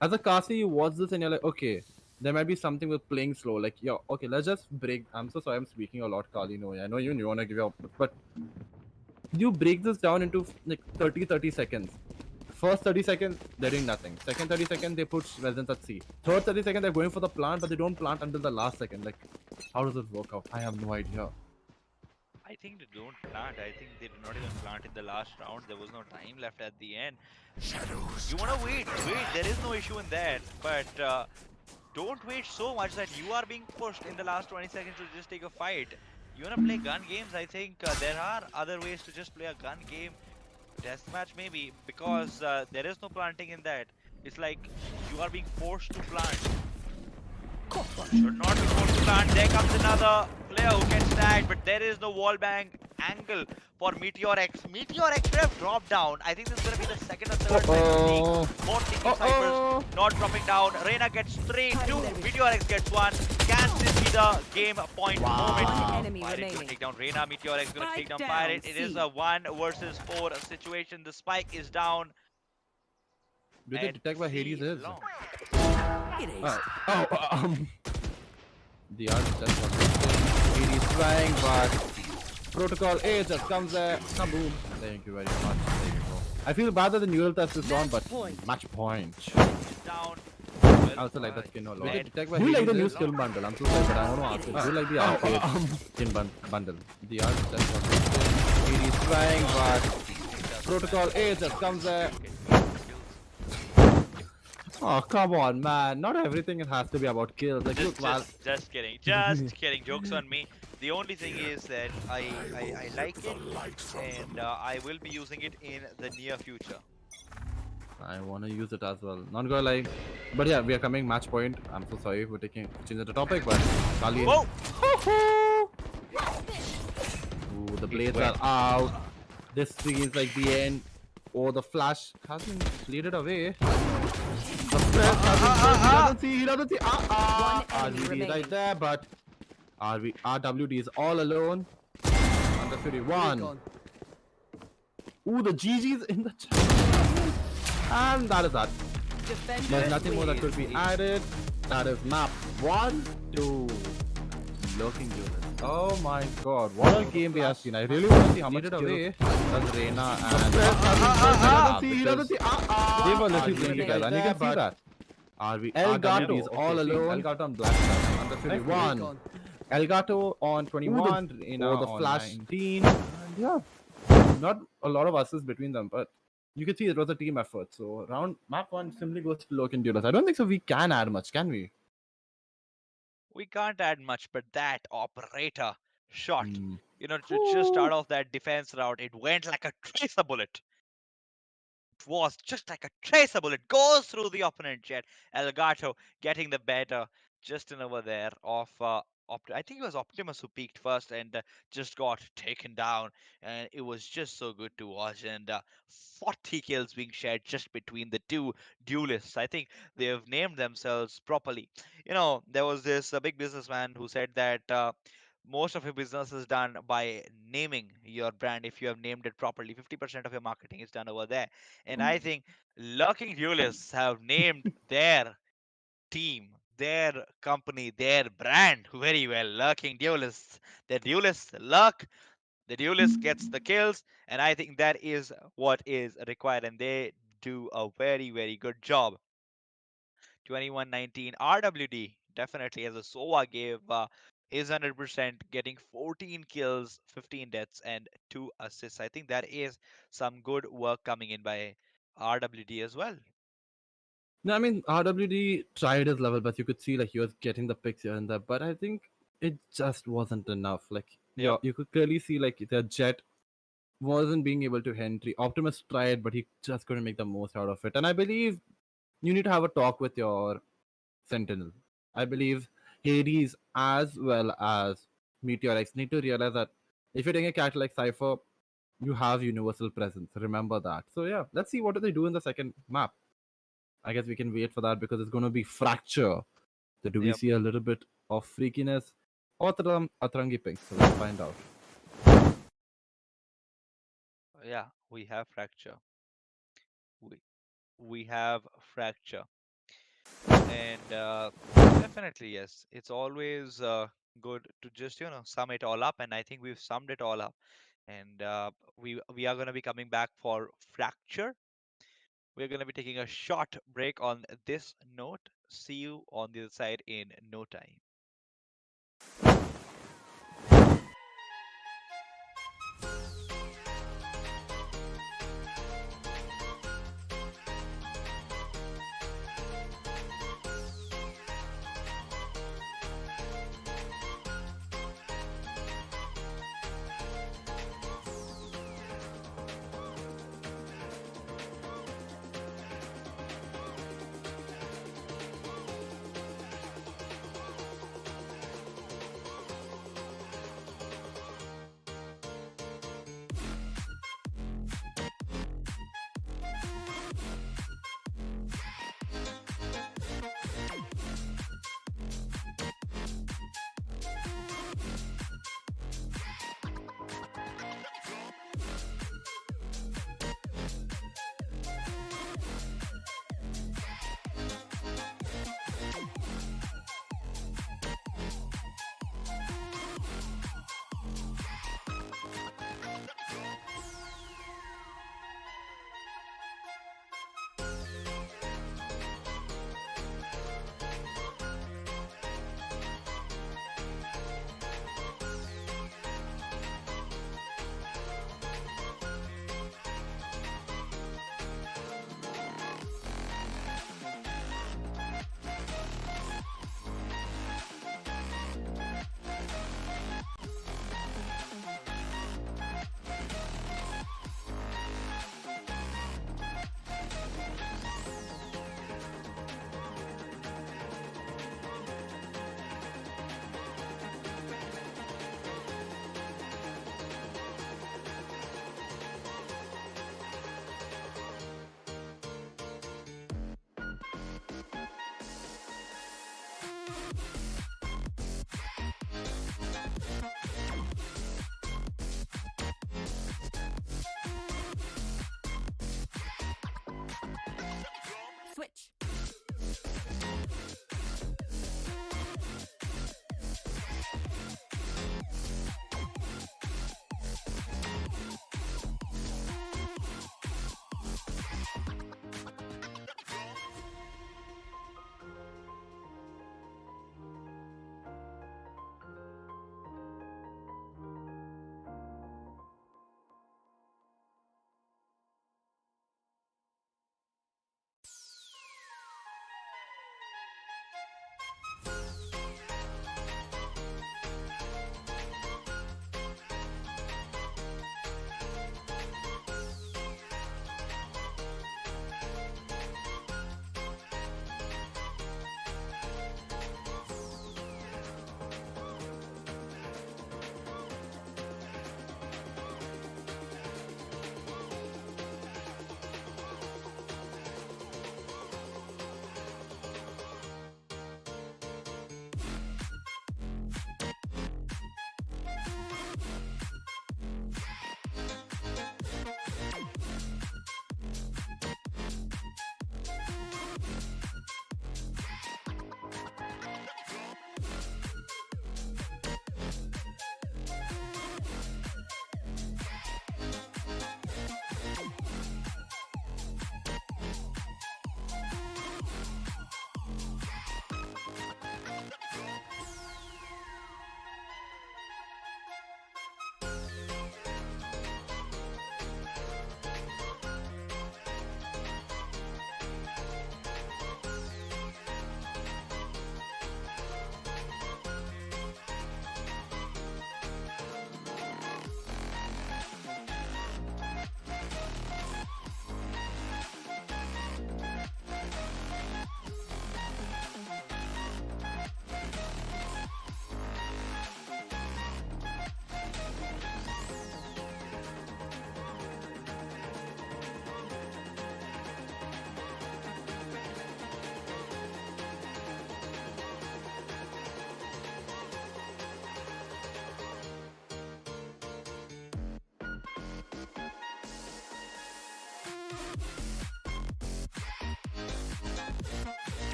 As a caster, you watch this and you're like, okay, there might be something with playing slow. Like, yo, okay, let's just break. I'm so sorry, I'm speaking a lot, Kali. No, I know you want to give your, but you break this down into like 30 seconds. First 30 seconds, they're doing nothing. Second 30 seconds, they put residents at sea. Third 30 seconds, they're going for the plant, but they don't plant until the last second. Like, how does it work out? I have no idea. I think they don't plant. I think they did not even plant in the last round. There was no time left at the end. You want to wait, wait. There is no issue in that. But don't wait so much that you are being pushed in the last 20 seconds to just take a fight. You want to play gun games? I think there are other ways to just play a gun game. Deathmatch maybe, because there is no planting in that. It's like you are being forced to plant. Should not be forced to plant. There comes another player who gets tagged, but there is no wall bang angle for Meteor X. Meteor X should have dropped down. I think this is going to be the second or third time of seeing more thinking ciphers not dropping down. Reina gets 3, 2, Meteor X gets 1. Can this be the game point moment? One enemy Pirate going to remaining. take down Reina. Meteor X going to take Spike down down, Pirate. It is C. a 1 versus 4 situation. The spike is down. Do they And detect where Hades C is? long. It is. The art just got listed. Hades trying, but protocol A just comes there. Kaboom. Thank you very much. There you go. I feel bad that the neural test is on, but point. match point. Down. I also like that skin a lot. And Do you like the new skill bundle? I'm so sorry, but I want to ask you. Do you like the arcade skin bundle? The art just got listed. Hades trying, but protocol A just comes there. Oh, come on, man. Not everything has to be about kills. Like, look, Just kidding. Just kidding. Jokes on me. The only thing is that I like it, and I will be using it in the near future. I want to use it as well. Not gonna lie. But yeah, we are coming match point. I'm so sorry for change the topic, but Kali. Whoa! Ooh, the blades are out. This feels like the end. Oh, the flash has been cleared away. The press has been he doesn't see. One enemy RVD remaining. right there, but RWD is all alone. Under 51. Ooh, the GG's in the chat. And that is that. Defenders There's nothing more that win. could be added. That is map 1, 2. Looking good. Oh my god, what a game we have seen. I really want to see how much away does Reina and he doesn't see. They were literally playing together, and you can see that. Elgato is all alone. Elgato on black side, under 51. Elgato on 21. Reina oh, the on flash. 19. And yeah, not a lot of assists between them, but you can see it was a team effort. So round map 1 simply goes to Loken Duelist. I don't think so. We can add much, can we? We can't add much, but that operator shot, Hmm. you know, to just start off that defense route, it went like a tracer bullet. It was just like a tracer bullet, goes through the opponent jet. Elgato getting the better just in over there of I think it was Optimus who peaked first and just got taken down, and it was just so good to watch. And 40 kills being shared just between the two duelists. I think they have named themselves properly. You know, there was this big businessman who said that most of your business is done by naming your brand. If you have named it properly, 50% of your marketing is done over there. And I think Lurking Duelists have named their team, their company, their brand very well. Lurking Duelists. The duelists luck, the duelist gets the kills, and I think that is what is required, and they do a very, very good job. 21-19 RWD definitely, as a SOA gave his 100%, getting 14 kills, 15 deaths, and 2 assists. I think that is some good work coming in by RWD as well. No, I mean RWD tried his level, but you could see like he was getting the picks here and there. But I think it just wasn't enough. Like yeah, Yep. you could clearly see like the jet wasn't being able to entry. Optimus tried, but he just couldn't make the most out of it. And I believe you need to have a talk with your Sentinel. I believe Hades as well as Meteor X need to realize that if you're doing a character like Cypher, you have universal presence. Remember that. So yeah, let's see what do they do in the second map. I guess we can wait for that because it's going to be Fracture. So do we Yep. see a little bit of freakiness or Atrangi pink? So let's find out. Yeah, we have fracture. We we have fracture. And definitely, yes, it's always good to just sum it all up, and I think we've summed it all up. And we are going to be coming back for fracture. We're going to be taking a short break on this note. See you on the other side in no time.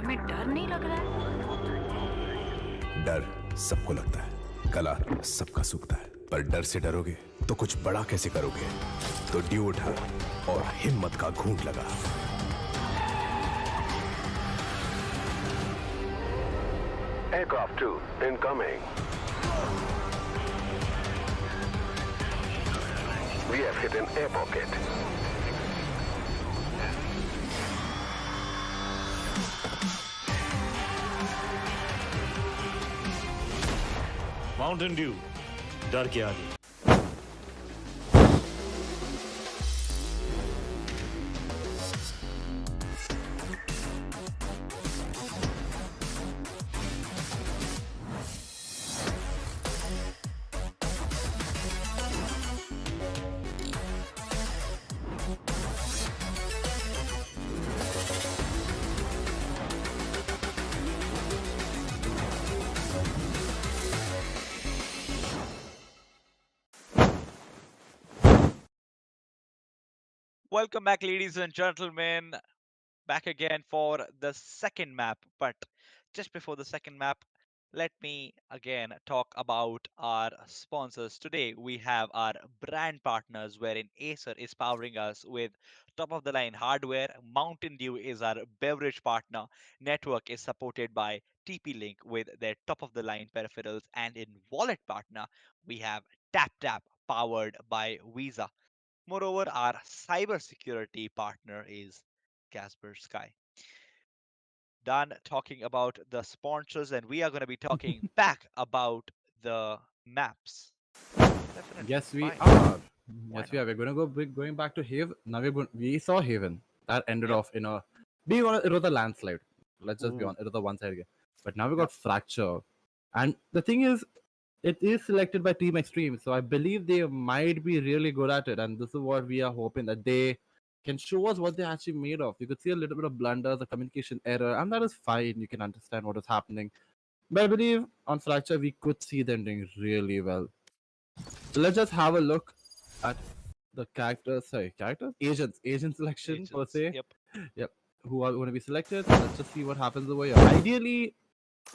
तुम्हें डर नहीं लग रहा है? डर सबको लगता है, कला सबका सूखता है, पर डर से डरोगे तो कुछ बड़ा कैसे करोगे? तो ड्यू उठा और हिम्मत का घूंट लगा। Aircraft 2 incoming. We have hit an air pocket. Mountain Dew डर के आगे। Welcome back, ladies and gentlemen. Back again for the second map. But just before the second map, let me again talk about our sponsors. Today, we have our brand partners, wherein Acer is powering us with top of the line hardware. Mountain Dew is our beverage partner. Network is supported by TP Link with their top of the line peripherals. And in wallet partner, we have TapTap powered by Visa. Moreover, our cybersecurity partner is Kaspersky. Done talking about the sponsors, and we are going to be talking back about the maps. Definitely. Yes, we Why? are. Why Yes, we not? are. We're going to go going back to Haven. Now we saw Haven. That ended Yep. off in a being on it was a landslide. Let's just be Ooh. honest. It was a one side game. But now we got Yep. Fracture. And the thing is, it is selected by Team Extreme. So I believe they might be really good at it. And this is what we are hoping that they can show us what they're actually made of. You could see a little bit of blunders, a communication error, and that is fine. You can understand what is happening. But I believe on Fracture, we could see them doing really well. So let's just have a look at the characters. Sorry, characters? Agent selection per Agents. se. Yep. Yep. Who are going to be selected? So let's just see what happens over here. Ideally,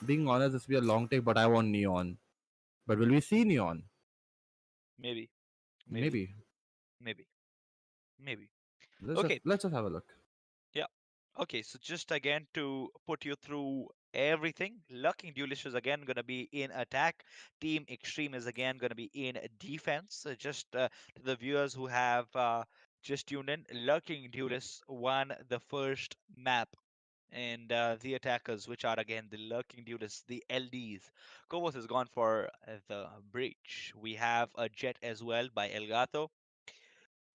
being honest, this will be a long take, but I want Neon. But will we see Neon? Maybe. Maybe. Maybe. Maybe. Let's Okay. just have a look. Yeah. Okay. So just again to put you through everything, Lurking Duelist is again going to be in attack. Team Extreme is again going to be in defense. So just to the viewers who have just tuned in, Lurking Duelist won the first map. And the attackers, which are again the Lurking Duelists, the LDs. Kovos has gone for the Breach. We have a Jet as well by Elgato.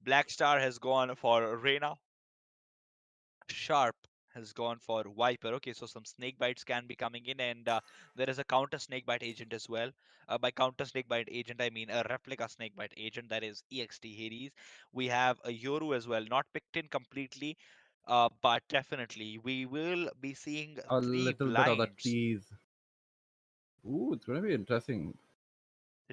Black Star has gone for Reyna. Sharp has gone for Viper. Okay, so some snake bites can be coming in, and there is a counter snake bite agent as well. By counter snake bite agent, I mean a replica snake bite agent, that is EXT Hades. We have a Yoru as well, not picked in completely, but definitely we will be seeing A three little bit of the blinds. tease. Ooh, it's going to be interesting.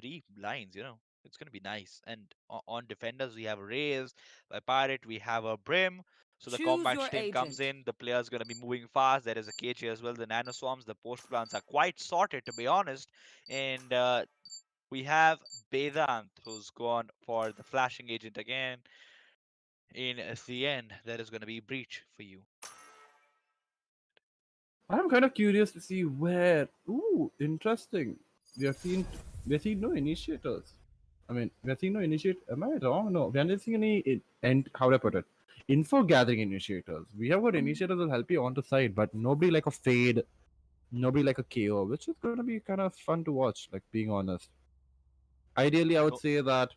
Three blinds, it's going to be nice. And on defenders, we have Raze. By Pirate, we have a Brim. So the Choose combat your stream comes agent. in. The player's going to be moving fast. There is a KJ as well. The Nano Swarms, the post plants are quite sorted, to be honest. And we have Vedant, who's gone for the flashing agent again. In the end, there is going to be Breach for you. I'm kind of curious to see where. Ooh, interesting. We have seen no initiators. I mean, we have seen no initiate. Am I wrong? No, we haven't seen any. And how do I put it? Info gathering initiators. We have got initiators will help you on the side, but nobody like a fade, nobody like a KO, which is going to be kind of fun to watch. Like being honest. Ideally, I would No, say that.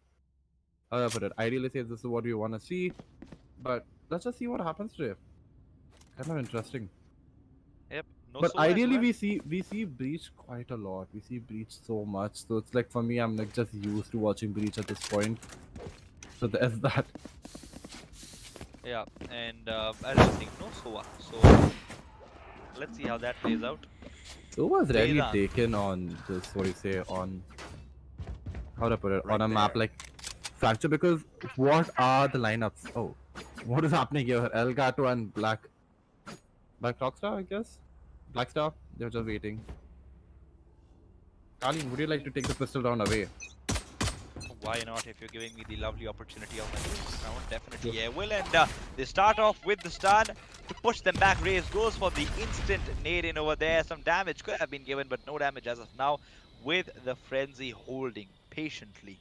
How do I put it? Ideally, say this is what we want to see, but let's just see what happens today. Kind of interesting. yep, no But Soul as ideally, well. we see Breach quite a lot. We see Breach so much, so it's like for me, I'm like just used to watching Breach at this point. So there's that. Yeah, and as I was saying, no Soa. So let's see how that plays out. So was really Vedant. taken on this. What do you say on? How do I put it? Right on a map there. like Fracture, because what are the lineups? Oh, what is happening here? Elgato and Black Rockstar, I guess. Blackstar, they're just waiting. Colin, would you like to take the pistol round away? Why not? If you're giving me the lovely opportunity of my first round, definitely I will. And they start off with the stun to push them back. Raze goes for the instant nade in over there. Some damage could have been given, but no damage as of now. With the frenzy holding patiently,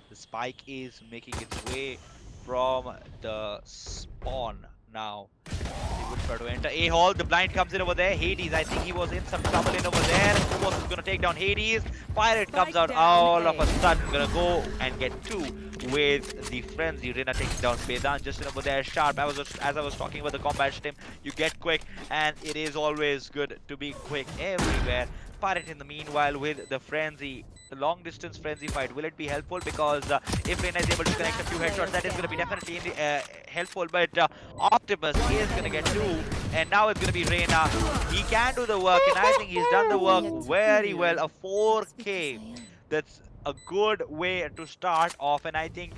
the spike is making its way from the spawn now. He would try to enter A hall. The blind comes in over there. Hades, I think he was in some trouble in over there. Of course, is going to take down Hades. Pirate comes out all of a sudden. Going to go and get two with the frenzy. Rina taking down Bedan just in over there. Sharp. As I was talking about the combat system, you get quick, and it is always good to be quick everywhere. Pirate in the meanwhile with the frenzy. The long distance frenzy fight, will it be helpful? Because if Reyna is able to connect a few headshots, that is going to be definitely helpful. But Optimus is going to get two, and now it's going to be Reyna. He can do the work, and I think he's done the work very well. A 4K, that's a good way to start off, and I think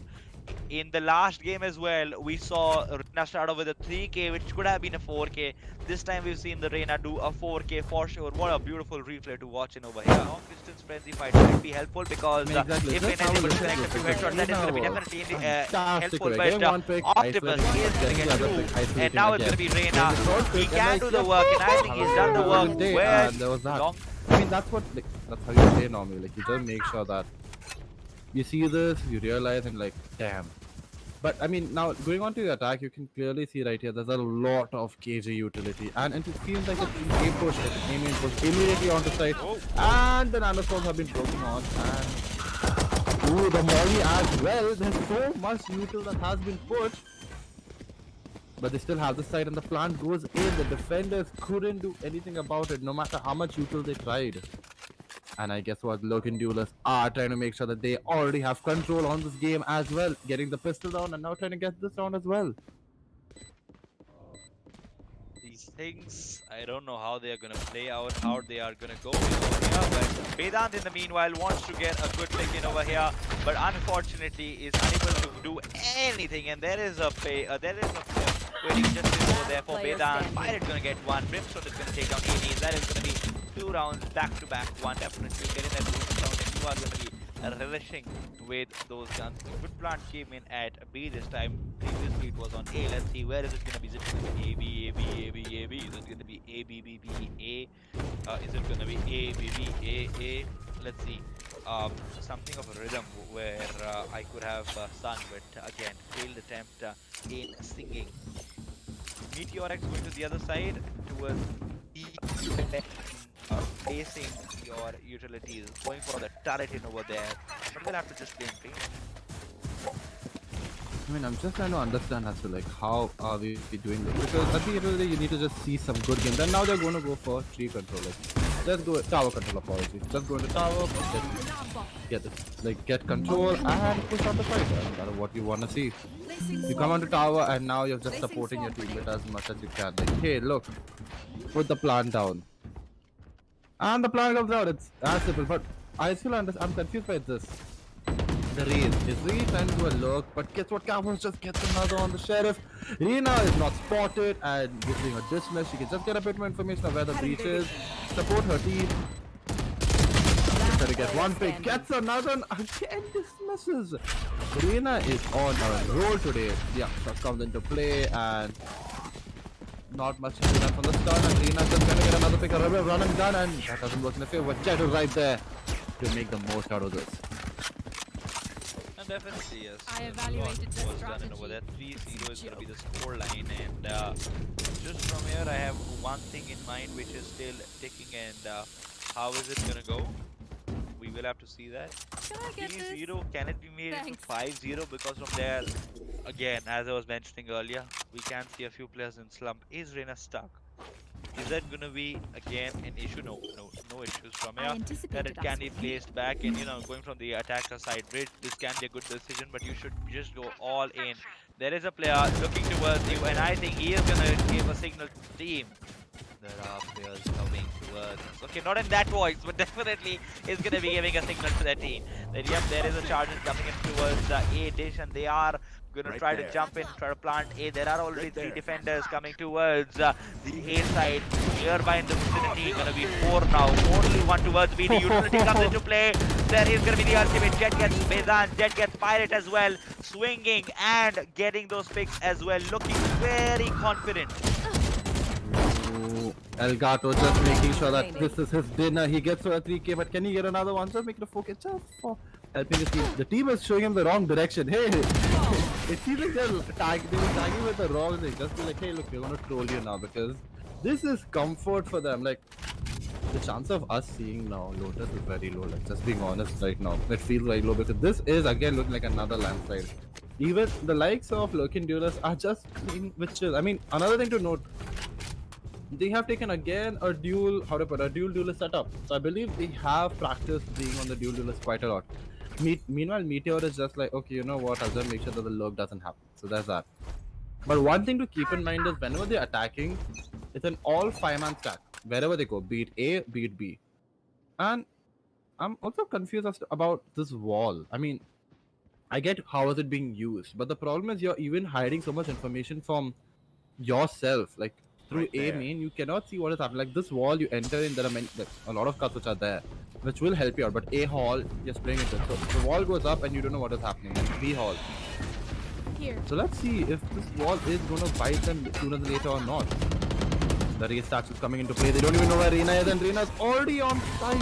in the last game as well, we saw Reyna start off with a 3K, which could have been a 4K. This time we've seen the Reyna do a 4K for sure. What a beautiful replay to watch in over here. Long distance frenzy fight might be helpful because Exactly. if Reyna is able to connect a few headshots, that is going to be definitely helpful. But Optimus is going to get two, and now it's going to be Reyna. He can do the work, and I think he's done the work well. Long I mean, that's what, like, that's how you play normally. Like, you just make sure that you see this, you realize, and like, damn. But I mean, now going on to the attack, you can clearly see right here, there's a lot of KJ utility, and it seems like a game push, like an aiming push immediately onto site, and the nanostorms have been broken on, and ooh, the molly as well. There's so much util that has been pushed, but they still have the site, and the plant goes in. The defenders couldn't do anything about it, no matter how much util they tried. And I guess what, Logan Duelers are trying to make sure that they already have control on this game as well. Getting the pistol down and now trying to get this round as well. These things, I don't know how they are going to play out, how they are going to go in over here. But Vedant in the meanwhile wants to get a good pick in over here, but unfortunately is unable to do anything. And there is a player waiting just over there for Vedant. Pirate going to get one. Brimstone is going to take down Hades. That is going to be 2 rounds back to back. One definitely getting that bonus round, and you are going to be relishing with those guns. The good plant came in at B this time. Previously it was on A. Let's see, where is it going to be? Is it going to be A, B, A, B, A, B, A, B? Is it going to be A, B, B, B, A? Is it going to be A, B, B, A, A? Let's see. Something of a rhythm where I could have sung, but again, failed attempt in singing. Meteorx going to the other side towards E. Facing your utilities, going for the turret in over there, but we'll have to just play in range. I mean, I'm just trying to understand as to like how are we doing this, because at the end of the day you need to just see some good games, and now they're going to go for tree control. Like, let's go tower control, apologies. Just go into tower, get control and push on the fight. That's what you want to see. You come onto tower and now you're just supporting your teammate as much as you can. Like, hey, look, put the plant down. And the plan comes out. It's as simple, but I still understand. I'm confused by this. The Raze is really trying to do a lurk, but guess what? Cavons just gets another on the sheriff. Rina is not spotted and is doing a dismiss. She can just get a bit more information of where the breach is. Support her team. Try to get one pick, gets another, and again dismisses. Rina is on a roll today. Yeah, that comes into play, and not much to be done from the start, and Rina's just gonna get another pick, a run and gun, and that doesn't work in the favor. Jetto right there to make the most out of this. And definitely, yes. I evaluated the was done in over there. 3-0 is going to be the score line, and just from here, I have one thing in mind which is still ticking, and how is it going to go? We will have to see that. Can I get 3-0, can it be made into Thanks. 5-0? Because from there, again, as I was mentioning earlier, we can see a few players in slump. Is Reyna stuck? Is that going to be again an issue? No issues from here. That it can be placed back, and going from the attacker side bridge, this can be a good decision, but you should just go all in. There is a player looking towards you, and I think he is going to give a signal to the team. There are players coming towards us. Okay, not in that voice, but definitely is going to be giving a signal to their team that yep, there is a charge coming in towards A dish, and they are Gonna try to jump in, try to plant A. There are already 3 defenders coming towards the A side. Nearby in the vicinity, gonna be 4 now. Only 1 towards B. The utility comes into play. There is gonna be the ultimate. Jet gets Bezan, Jet gets Pirate as well. Swinging and getting those picks as well. Looking very confident. Ooh, Elgato just making sure that this is his dinner. He gets to a 3k, but can he get another one? Just make it a 4k just for helping his team. The team is showing him the wrong direction. Hey, it seems like they were tagging with the wrong thing. Just be like, hey, look, we're gonna troll you now because this is comfort for them. Like, the chance of us seeing now Lotus is very low. Like, just being honest right now, it feels very low because this is again looking like another landslide. Even the likes of Lurking Duelists are just being with chill. I mean, another thing to note, they have taken again a dual duelist setup. So I believe they have practiced being on the dual duelist quite a lot. Meanwhile, Meteor is just like, okay, you know what, I'll just make sure that the lurk doesn't happen. So there's that. But one thing to keep in mind is whenever they're attacking, it's an all 5-man stack. Wherever they go, be it A, be it B. And I'm also confused about this wall. I mean, I get how is it being used, but the problem is you're even hiding so much information from yourself. Like, through A main, you cannot see what is happening. Like this wall, you enter in, there are many, like, a lot of cuts which are there, which will help you out. But A hall, you're spraying into it. So the wall goes up and you don't know what is happening. And B hall. Here. So let's see if this wall is going to bite them sooner than later or not. The race stacks is coming into play. They don't even know where Reena is, and Reena is already on site.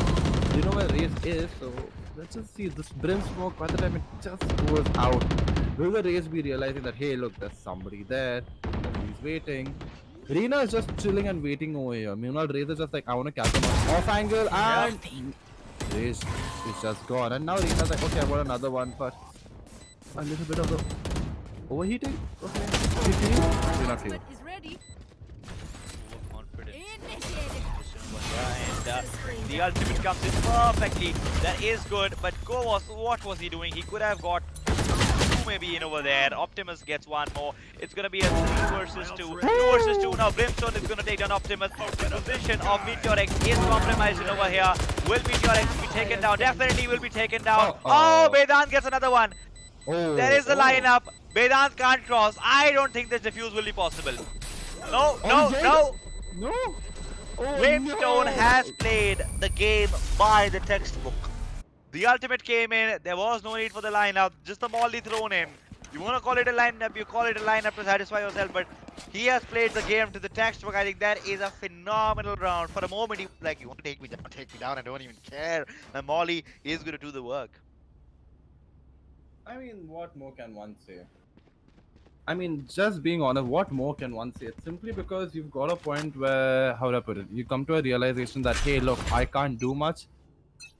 They know where race is, so let's just see. This brim smoke, by the time it just goes out, will the race be realizing that, hey, look, there's somebody there, he's waiting. Reena is just chilling and waiting over here. Meanwhile, Raze is just like, I want to catch him off angle, and Raze is just gone. And now Reena's like, okay, I want another one, but a little bit of the overheating. Okay, Reena failed. Is ready. Confident. Initiated. And the ultimate comes in perfectly. That is good, but what was he doing? He could have got 2 maybe in over there. Optimus gets 1 more. It's gonna be a 3 versus 2. 2 versus 2 now. Brimstone is gonna take down Optimus. The position of Meteorix is compromised over here. Will Meteorix be taken down? Definitely will be taken down. Oh, Vedant gets another one. There is the lineup. Vedant can't cross. I don't think this defuse will be possible. No. No! Brimstone has played the game by the textbook. The ultimate came in, there was no need for the lineup, just the molly thrown in. You want to call it a lineup, you call it a lineup to satisfy yourself, but he has played the game to the textbook. I think that is a phenomenal round. For a moment, he was like, you want to take me down, I don't even care. And molly is going to do the work. I mean, what more can one say? I mean, just being honest, what more can one say? It's simply because you've got a point where, how do I put it? You come to a realization that, hey, look, I can't do much.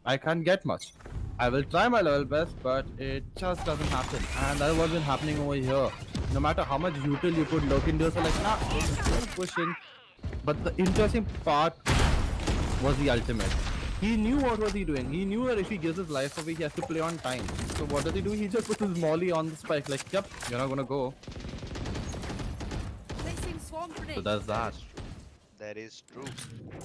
I can't get much. I will try my level best, but it just doesn't happen. And that's what's been happening over here. No matter how much util you put, Lurking Duelists are like, nah, keep pushing. But the interesting part was the ultimate. He knew what was he doing. He knew that if he gives his life away, he has to play on time. So what does he do? He just puts his molly on the spike. Like, yep, you're not gonna go. Placing swarm grenade. So that's that. That is true.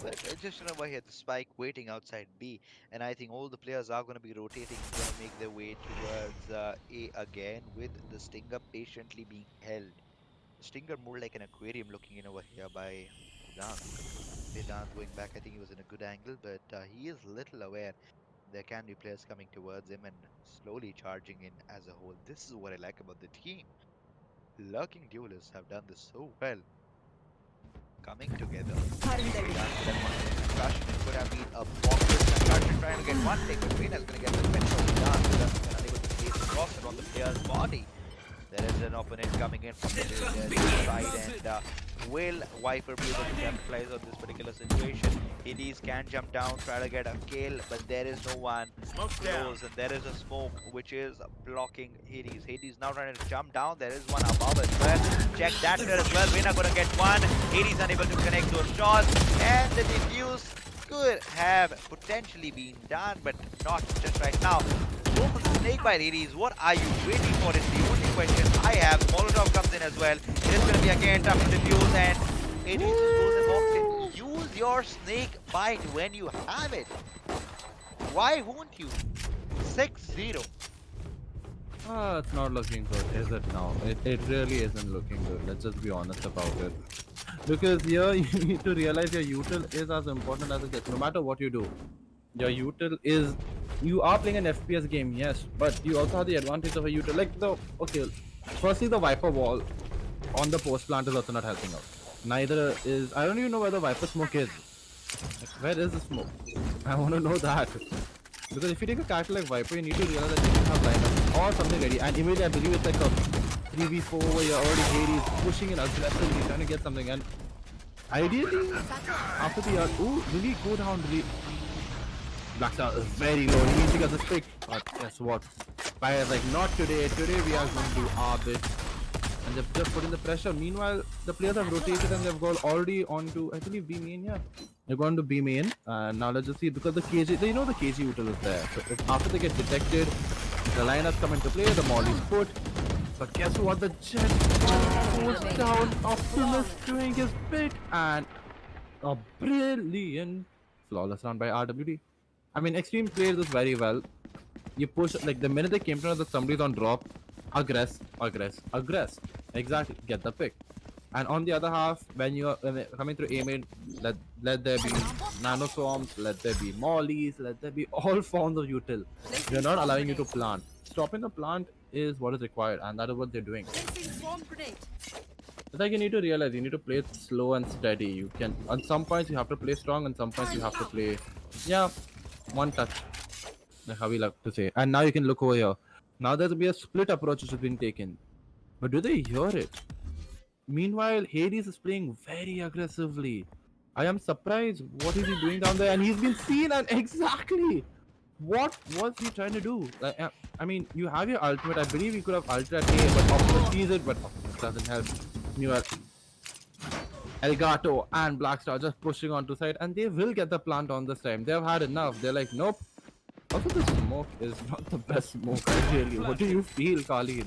But just over here, the spike waiting outside B, and I think all the players are going to be rotating, going to make their way towards A again, with the Stinger patiently being held. Stinger more like an aquarium looking in over here by Vedant going back. I think he was in a good angle, but he is little aware there can be players coming towards him and slowly charging in as a whole. This is what I like about the team. Lurking Duelists have done this so well. Coming together. Crush could have been a box. Crush trying to get one take, but Green is going to get the finish of the dance. Unable to place the cross on the player's body. There is an opponent coming in from the side, and will Viper be able to capitalize on this particular situation? Hades can jump down, try to get a kill, but there is no one close, and there is a smoke which is blocking Hades. Hades now trying to jump down. There is one above as well. Check that there as well. We're not going to get one. Hades unable to connect those shots, and the defuse could have potentially been done, but not just right now. Go for the snake bite, Hades. What are you waiting for? It's the only question I have. Molotov comes in as well. It is going to be again tough to defuse, and Hades goes and walks in. Use your snake bite when you have it. Why won't you? 6-0. It's not looking good, is it now? It really isn't looking good. Let's just be honest about it. Because here you need to realize your util is as important as it gets. No matter what you do, your util is. You are playing an FPS game, yes, but you also have the advantage of a util. Like firstly the Viper wall on the post plant is also not helping out. Neither is. I don't even know where the Viper smoke is. Like, where is the smoke? I want to know that. Because if you take a character like Viper, you need to realize that you need to have lineup or something ready. And immediately I believe it's like a 3v4 where you're already Hades pushing in aggressively, trying to get something. And ideally, after the ooh, will he go down? Will he? Blackstar is very low. He needs to get this pick. But guess what? Fire is like, not today. Today we are going to do our bit. And they've just put in the pressure. Meanwhile, the players have rotated and they've gone already on to, I believe, B main, yeah. They're going to B main. And now let's just see, because the KG, they know the KG util is there. So if after they get detected, the lineups come into play, the molly's put. But guess what? The jet goes down. Optimus doing his bit. And a brilliant, flawless round by RWD. I mean, Extreme played this very well. You push, like the minute they came to know that somebody's on drop, aggress. Exactly, get the pick. And on the other half, when you're coming through A main, let there be nano swarms, let there be mollies, let there be all forms of util. We're not allowing you to plant. Stopping the plant is what is required, and that is what they're doing. Placing swarm grenade. It's like you need to realize you need to play it slow and steady. You can, on some points you have to play strong, and some points you have to play, yeah, one touch. Like how we love to say. And now you can look over here. Now there's be a split approach which is being taken. But do they hear it? Meanwhile, Hades is playing very aggressively. I am surprised. What is he doing down there? And he's been seen, and exactly what was he trying to do? Like, I mean, you have your ultimate. I believe he could have ultimate at A, but Optimus sees it, but Optimus doesn't help. You are Elgato and Blackstar just pushing onto side, and they will get the plant on this time. They've had enough. They're like, nope. Also, the smoke is not the best smoke, really. What do you feel, Colleen?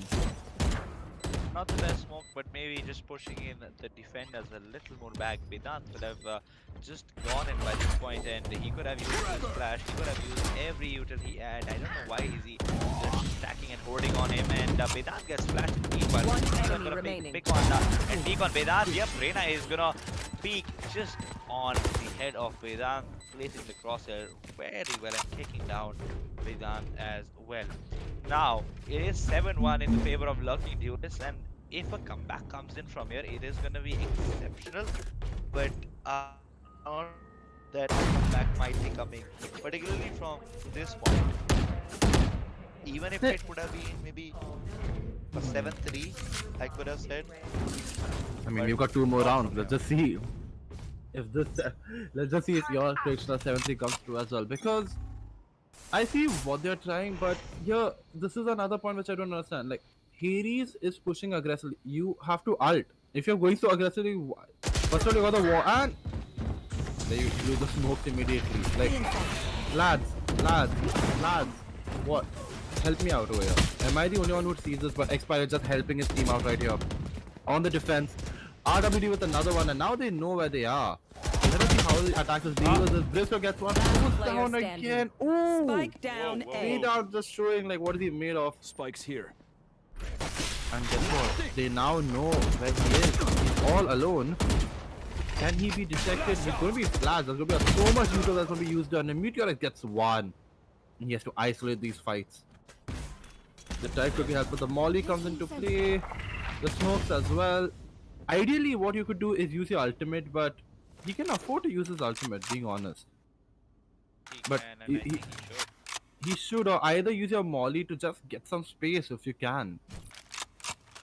Not the best smoke, but maybe just pushing in the defenders a little more back. Vedant could have just gone in by this point, and he could have used his flash. He could have used every util he had. I don't know why is he just stacking and holding on him, and Vedant gets flashed and peek, but he's gonna pick on and peek on Vedant. Yep, Reina is gonna peek just on the head of Vedant, placing the crosshair very well and taking down Vedant as well. Now, it is 7-1 in the favor of Lucky Duelist, and if a comeback comes in from here, it is going to be exceptional. But that comeback might be coming, particularly from this point. Even if it would have been maybe a 7-3, I could have said. I mean, you've got 2 more rounds. Let's just see if this. Let's just see if your prediction of 7-3 comes true as well. Because I see what they're trying, but here, this is another point which I don't understand. Like, Hades is pushing aggressively. You have to ult. If you're going so aggressively, first of all, you got the war, and then you do the smokes immediately. Like, lads, what? Help me out over here. Am I the only one who sees this? But Xpire is just helping his team out right here. On the defense, RWD with another one, and now they know where they are. Let us see how the attack is dealing with this. Briscoe gets one, goes down again. Ooh! Spike down A. Vedant just showing like what is he made of. Spike's here. And guess what? They now know where he is. He's all alone. Can he be detected? He's going to be flashed. There's going to be so much util that's going to be used on him. Meteorite gets one. And he has to isolate these fights. The type could be helpful. The molly comes into play. The smokes as well. Ideally, what you could do is use your ultimate, but he can afford to use his ultimate, being honest. But he should, or either use your molly to just get some space if you can.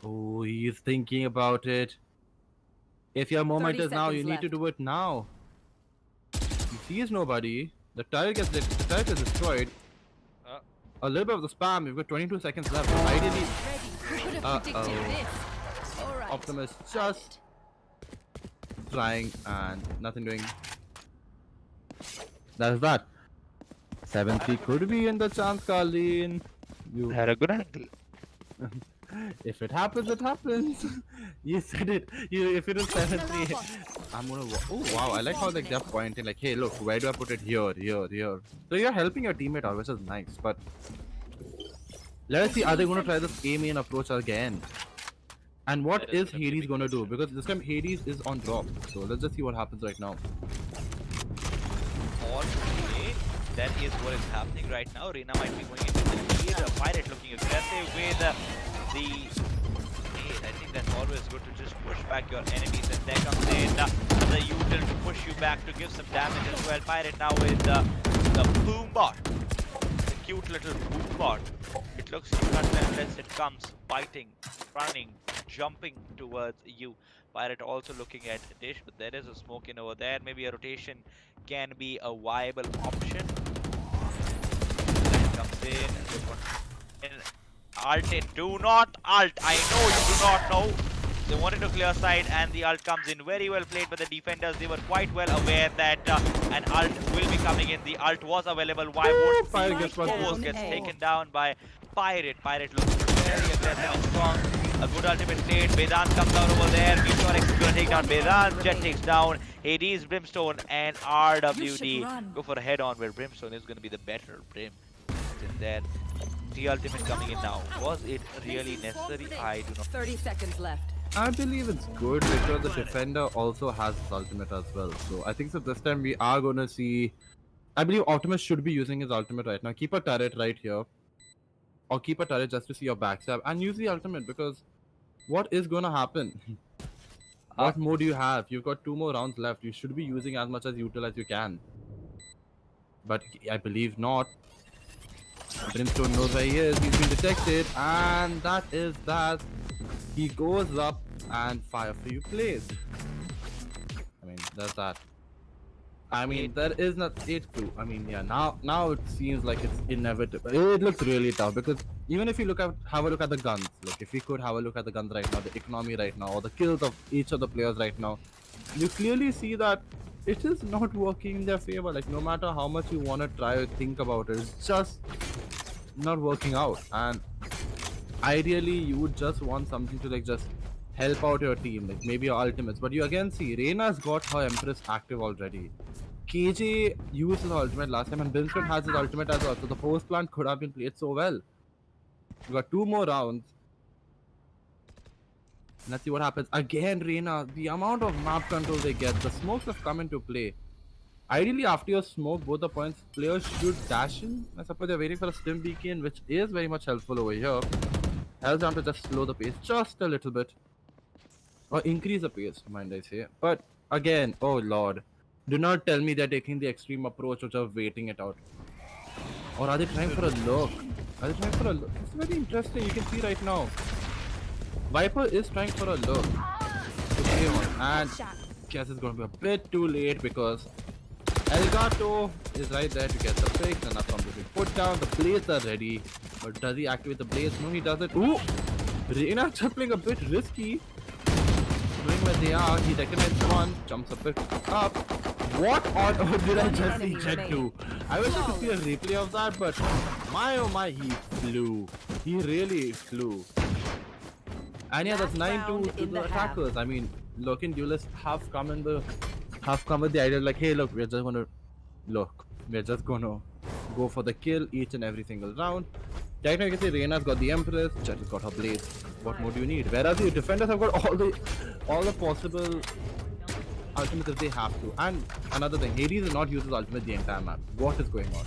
Oh, he's thinking about it. If your moment is now, you need to do it now. He sees nobody. The turret is destroyed. A little bit of the spam. We've got 22 seconds left. Ideally, Optimus just trying and nothing doing. That's that. 7-3 could be in the chance, Colleen. You had a good angle. If it happens, it happens. You said it. If it is 7-3, I'm gonna. Oh wow! I like how like they're pointing. Like, hey, look, where do I put it? Here. So you're helping your teammate out, which is nice. But Let's see, are they going to try this A main approach again? And what That is is gonna be a Hades big going to do? question. Because this time Hades is on drop. So let's just see what happens right now. Okay, that is what is happening right now. Reena might be going into the lead. Pirate looking aggressive with the nade. I think that's always good to just push back your enemies. And there comes in the util to push you back to give some damage as well. Pirate now with the boom bot. The cute little boom bot. It looks cute unless it comes biting, running, jumping towards you. Pirate also looking at Dish, but there is a smoke in over there. Maybe a rotation can be a viable option. That comes in. This one. And alt it. Do not alt. I know you do not know. They wanted to clear side and the ult comes in. Very well played by the defenders. They were quite well aware that an ult will be coming in. The ult was available. Why won't Pirate gets one Almost kill. gets taken down by Pirate. Pirate looks very aggressive and strong. A good ultimate played. Vedant comes out over there. Meteorix is going to take down Vedant. Jet takes down Hades, Brimstone, and RWD. Go for a head on where Brimstone is going to be the better Brim. And then the ultimate coming in now. Was it really necessary? I do not. 30 seconds left. I believe it's good because the defender also has his ultimate as well. So I think so this time we are going to see... I believe Optimus should be using his ultimate right now. Keep a turret right here. Or keep a turret just to see your backstab. And use the ultimate because what is going to happen? What more do you have? You've got 2 more rounds left. You should be using as much as util as you can. But I believe not. Brimstone knows where he is. He's been detected. And that is that. He goes up and fire for you plays. I mean, that's that. I mean, there is not 8-2. I mean, yeah, now it seems like it's inevitable. It looks really tough because even if you have a look at the guns, like if we could have a look at the guns right now, the economy right now, or the kills of each of the players right now, you clearly see that it is not working in their favor. Like no matter how much you want to try to think about it, it's just not working out. And ideally you would just want something to like just help out your team, like maybe your ultimates, but you again see Reina's got her Empress active already. KJ used his ultimate last time and Brimstone has his ultimate as well, so the post plant could have been played so well. We got 2 more rounds. Let's see what happens. Again Reina, the amount of map control they get, the smokes have come into play. Ideally after your smoke, both the points, players should dash in. I suppose they're waiting for a stim beacon, which is very much helpful over here. Helps them to just slow the pace just a little bit. Or increase the pace, mind I say. But again, oh lord. Do not tell me they're taking the extreme approach of just waiting it out. Or are they trying for a look? Are they trying for a look? It's very interesting, you can see right now. Viper is trying for a look. Okay, and guess it's going to be a bit too late because Elgato is right there to get the pick. And that's something put down. The blades are ready. But does he activate the blades? No, he doesn't. Ooh! Reina just playing a bit risky. Knowing where they are, he recognizes one, jumps a bit up. What on earth did I just see Jet do? I wish I could see a replay of that, but my oh my, he flew. He really flew. And yeah, that's 9-2 to the attackers. I mean, Lokin duelists have come with the idea like, hey, look, we're just gonna go for the kill each and every single round. Right now you can see Reina's got the Empress, Jet has got her blades. What more do you need? Whereas the defenders have got all the possible ultimates if they have to. And another thing, Hades will not use his ultimate the entire map. What is going on?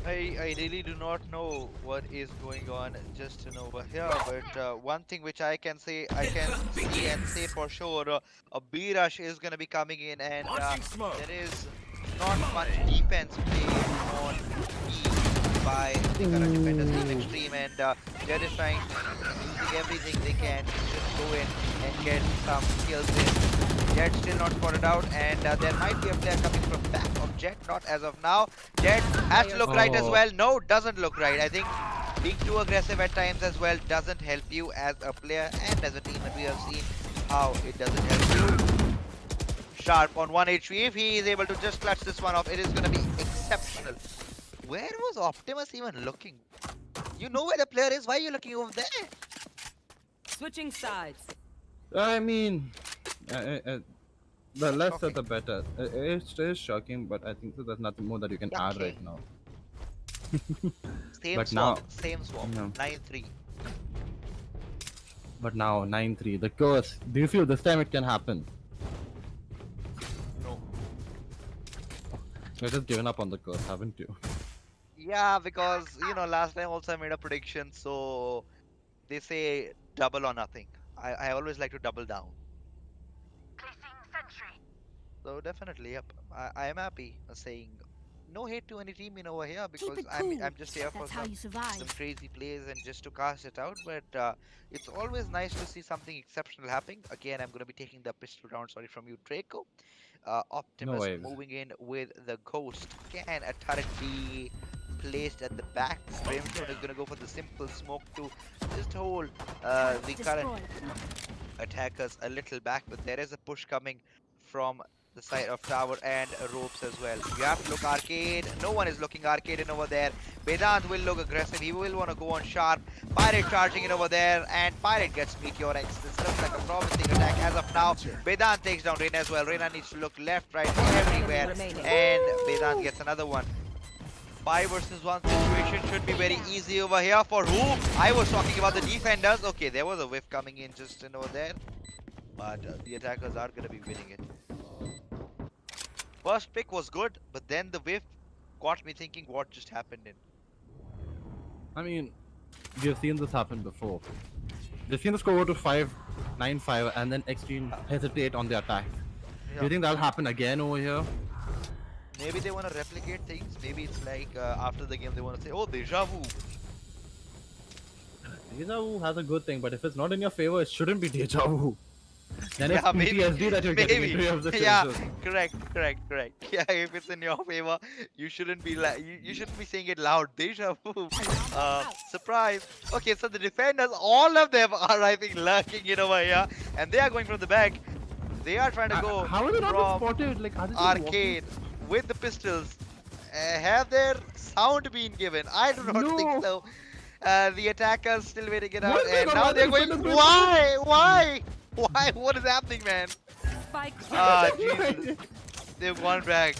I really do not know what is going on just over here, but one thing which I can see and say for sure, a B rush is going to be coming in, and there is not much defense played on E by the current defenders team Extreme, and Jet is trying using everything they can to just go in and get some kills in. Jet still not spotted out, and there might be a player coming from back of Jet, not as of now. Jet has to look right as well. No, doesn't look right. I think being too aggressive at times as well doesn't help you as a player and as a team, and we have seen how it doesn't help you. Sharp on 1 HP. If he is able to just clutch this one off, it is going to be exceptional. Where was Optimus even looking? You know where the player is. Why are you looking over there? Switching sides. I mean, the less the better. It is shocking, but I think that there's nothing more that you can add right now. Same But swap, now- same swap. Yeah. 9-3. But now 9-3. The curse. Do you feel this time it can happen? No. You're just given up on the curse, haven't you? Yeah, because last time also I made a prediction, so they say double or nothing. I always like to double down. So definitely, yep. I am happy saying no hate to any team over here because it I'm cool. just here for That's how you survive. some crazy plays and just to cast it out. But it's always nice to see something exceptional happening. Again, I'm gonna be taking the pistol round. Sorry from you, Draco. Optimus waves. moving in with the Ghost. Can a turret be placed at the back? Brimstone is gonna go for the simple smoke to just hold the current Destroyed. attackers a little back, but there is a push coming from the side of tower and ropes as well. You have to look arcade. No one is looking arcade in over there. Vedant will look aggressive. He will want to go on sharp. Pirate charging in over there, and Pirate gets Meteor X. This looks like a promising attack as of now. Vedant takes down Reina as well. Reina needs to look left, right, everywhere, remaining. and Vedant gets another one. 5 versus 1 situation should be very easy over here for who? I was talking about the defenders. Okay, there was a whiff coming in just in over there. But the attackers are going to be winning it. First pick was good, but then the whiff got me thinking what just happened in. I mean, we have seen this happen before. We've seen the score go to 5-9-5 and then Extreme hesitate on the attack. Do you think that'll happen again over here? Maybe they want to replicate things. Maybe it's like after the game they want to say, oh, deja vu. Deja vu has a good thing, but if it's not in your favor, it shouldn't be deja vu. Then Yeah, it's maybe- PTSD that you're getting into of the Yeah, situations. correct. Yeah, if it's in your favor, you shouldn't be you shouldn't be saying it loud. Deja vu. Surprise. Okay, so the defenders, all of them are, I think, lurking in over here, and they are going from the back. They are trying to go How are they not been from spotted? Like, are they just arcade with the pistols. Have their sound been given? I do not think No. so. The attackers still waiting it out, What is and going now on? they're Why going. is it Why? What is happening, man? Spike Ah, walking? Jesus. They've gone back.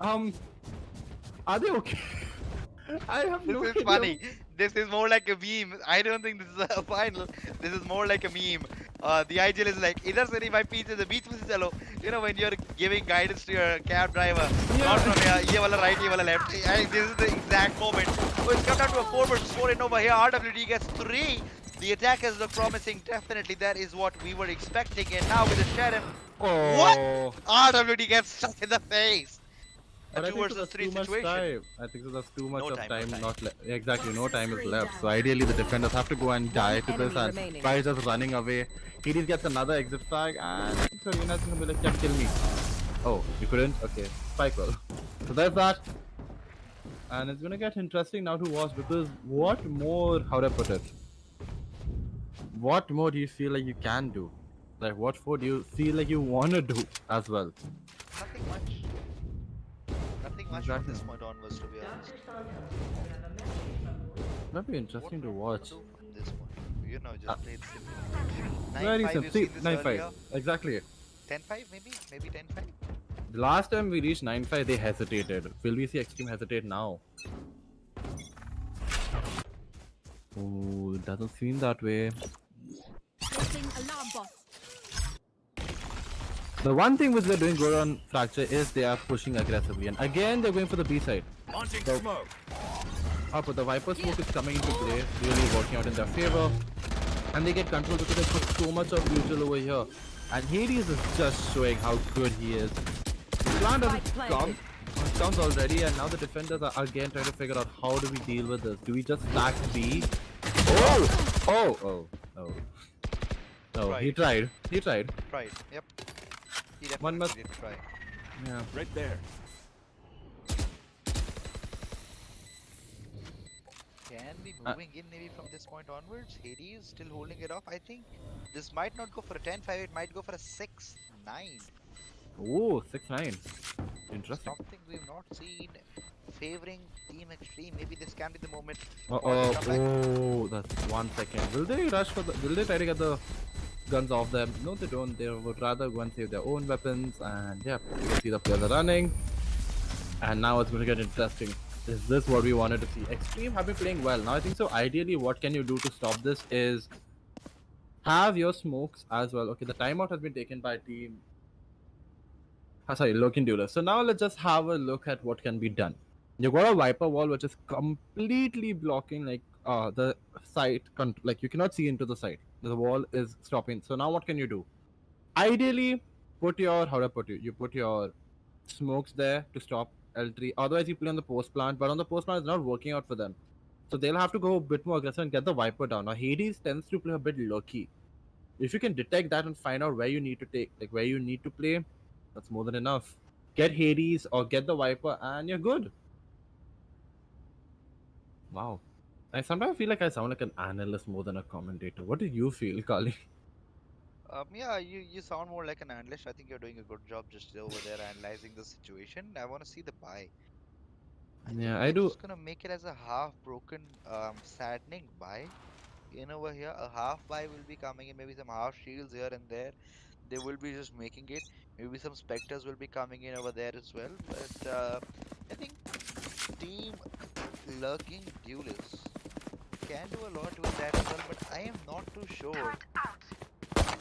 Are they okay? I have no This idea. is funny. This is more like a meme. I don't think this is a final. This is more like a meme. The IGL is like, idhar se nahi bhai, peeche se beech mein se chalo. You know, when you're giving guidance to your cab driver, not from here, ye wala right, ye wala left. This is the exact moment. So it's come down to a 4 versus 4 in over here. RWD gets 3. The attackers look promising. Definitely, that is what we were expecting. And now with the Sheriff, Oh. RWD gets shot in the face. A But I 2 think so versus there's 3 too much situation. time. I think so there's too much No of time, no time, time. not exactly, no time is left. So ideally the defenders have to go and die to this, enemy and remaining. by just running away. Hades gets another exit frag, and Serena's gonna be like, yeah, kill me. Oh, you couldn't? Okay, spike well. So there's that. And it's gonna get interesting now to watch, because what more, how do I put it? What more do you feel like you can do? Like, what more do you feel like you wanna do as well? Nothing much. Nothing much from Exactly. this point onwards, to be honest. That'd be interesting to What watch. do from this point? You know, just play it simple. 9-5, Very we've simple. seen this 9-5. earlier. Exactly. 10-5 maybe? Maybe 10-5? The last time we reached 9-5, they hesitated. Will we see Extreme hesitate now? Oh, it doesn't seem that way. Placing alarm bot. The one thing which they're doing good on Fracture is they are pushing aggressively. And again, they're going for the B side. Launching So- smoke. But the Viper smoke is coming into play, really working out in their favor. And they get control because they put so much of neutral over here. And Hades is just showing how good he is. Plan doesn't come. Comes already, and now the defenders are again trying to figure out how do we deal with this. Do we just stack B? Oh, he tried. Right, yep. He One definitely must- did try. Yeah. Right there. Can be moving in maybe from this point onwards. Hades still holding it off. I think this might not go for a 10-5, it might go for a 6-9. Oh, 6-9. Interesting. Something we've not seen favoring Team Extreme. Maybe this can be the moment. for them to come back. Oh, that's 1 second. Will they rush for the? Will they try to get the guns off them? No, they don't. They would rather go and save their own weapons. And yeah, you can see the players are running. And now it's going to get interesting. Is this what we wanted to see? Extreme have been playing well. Now I think so. Ideally, what can you do to stop this is have your smokes as well. Okay, the timeout has been taken by team. Sorry, Lokin Dueler. So now let's just have a look at what can be done. You've got a Viper wall which is completely blocking like the site. Like you cannot see into the site. The wall is stopping. So now what can you do? Ideally, put your how do I put you? You put your smokes there to stop L3. Otherwise, you play on the post plant, but on the post plant, it's not working out for them. So they'll have to go a bit more aggressive and get the Viper down. Now Hades tends to play a bit low-key. If you can detect that and find out where you need to where you need to play, that's more than enough. Get Hades or get the Viper, and you're good. Wow. I sometimes feel like I sound like an analyst more than a commentator. What do you feel, Kali? Yeah, you sound more like an analyst. I think you're doing a good job just over there analyzing the situation. I want to see the buy. I think Yeah, I they're do. just gonna make it as a half broken, saddening buy. In over here, a half buy will be coming in, maybe some half shields here and there. They will be just making it. Maybe some specters will be coming in over there as well. But I think team lurking duelists can do a lot with that as well. But I am not too sure.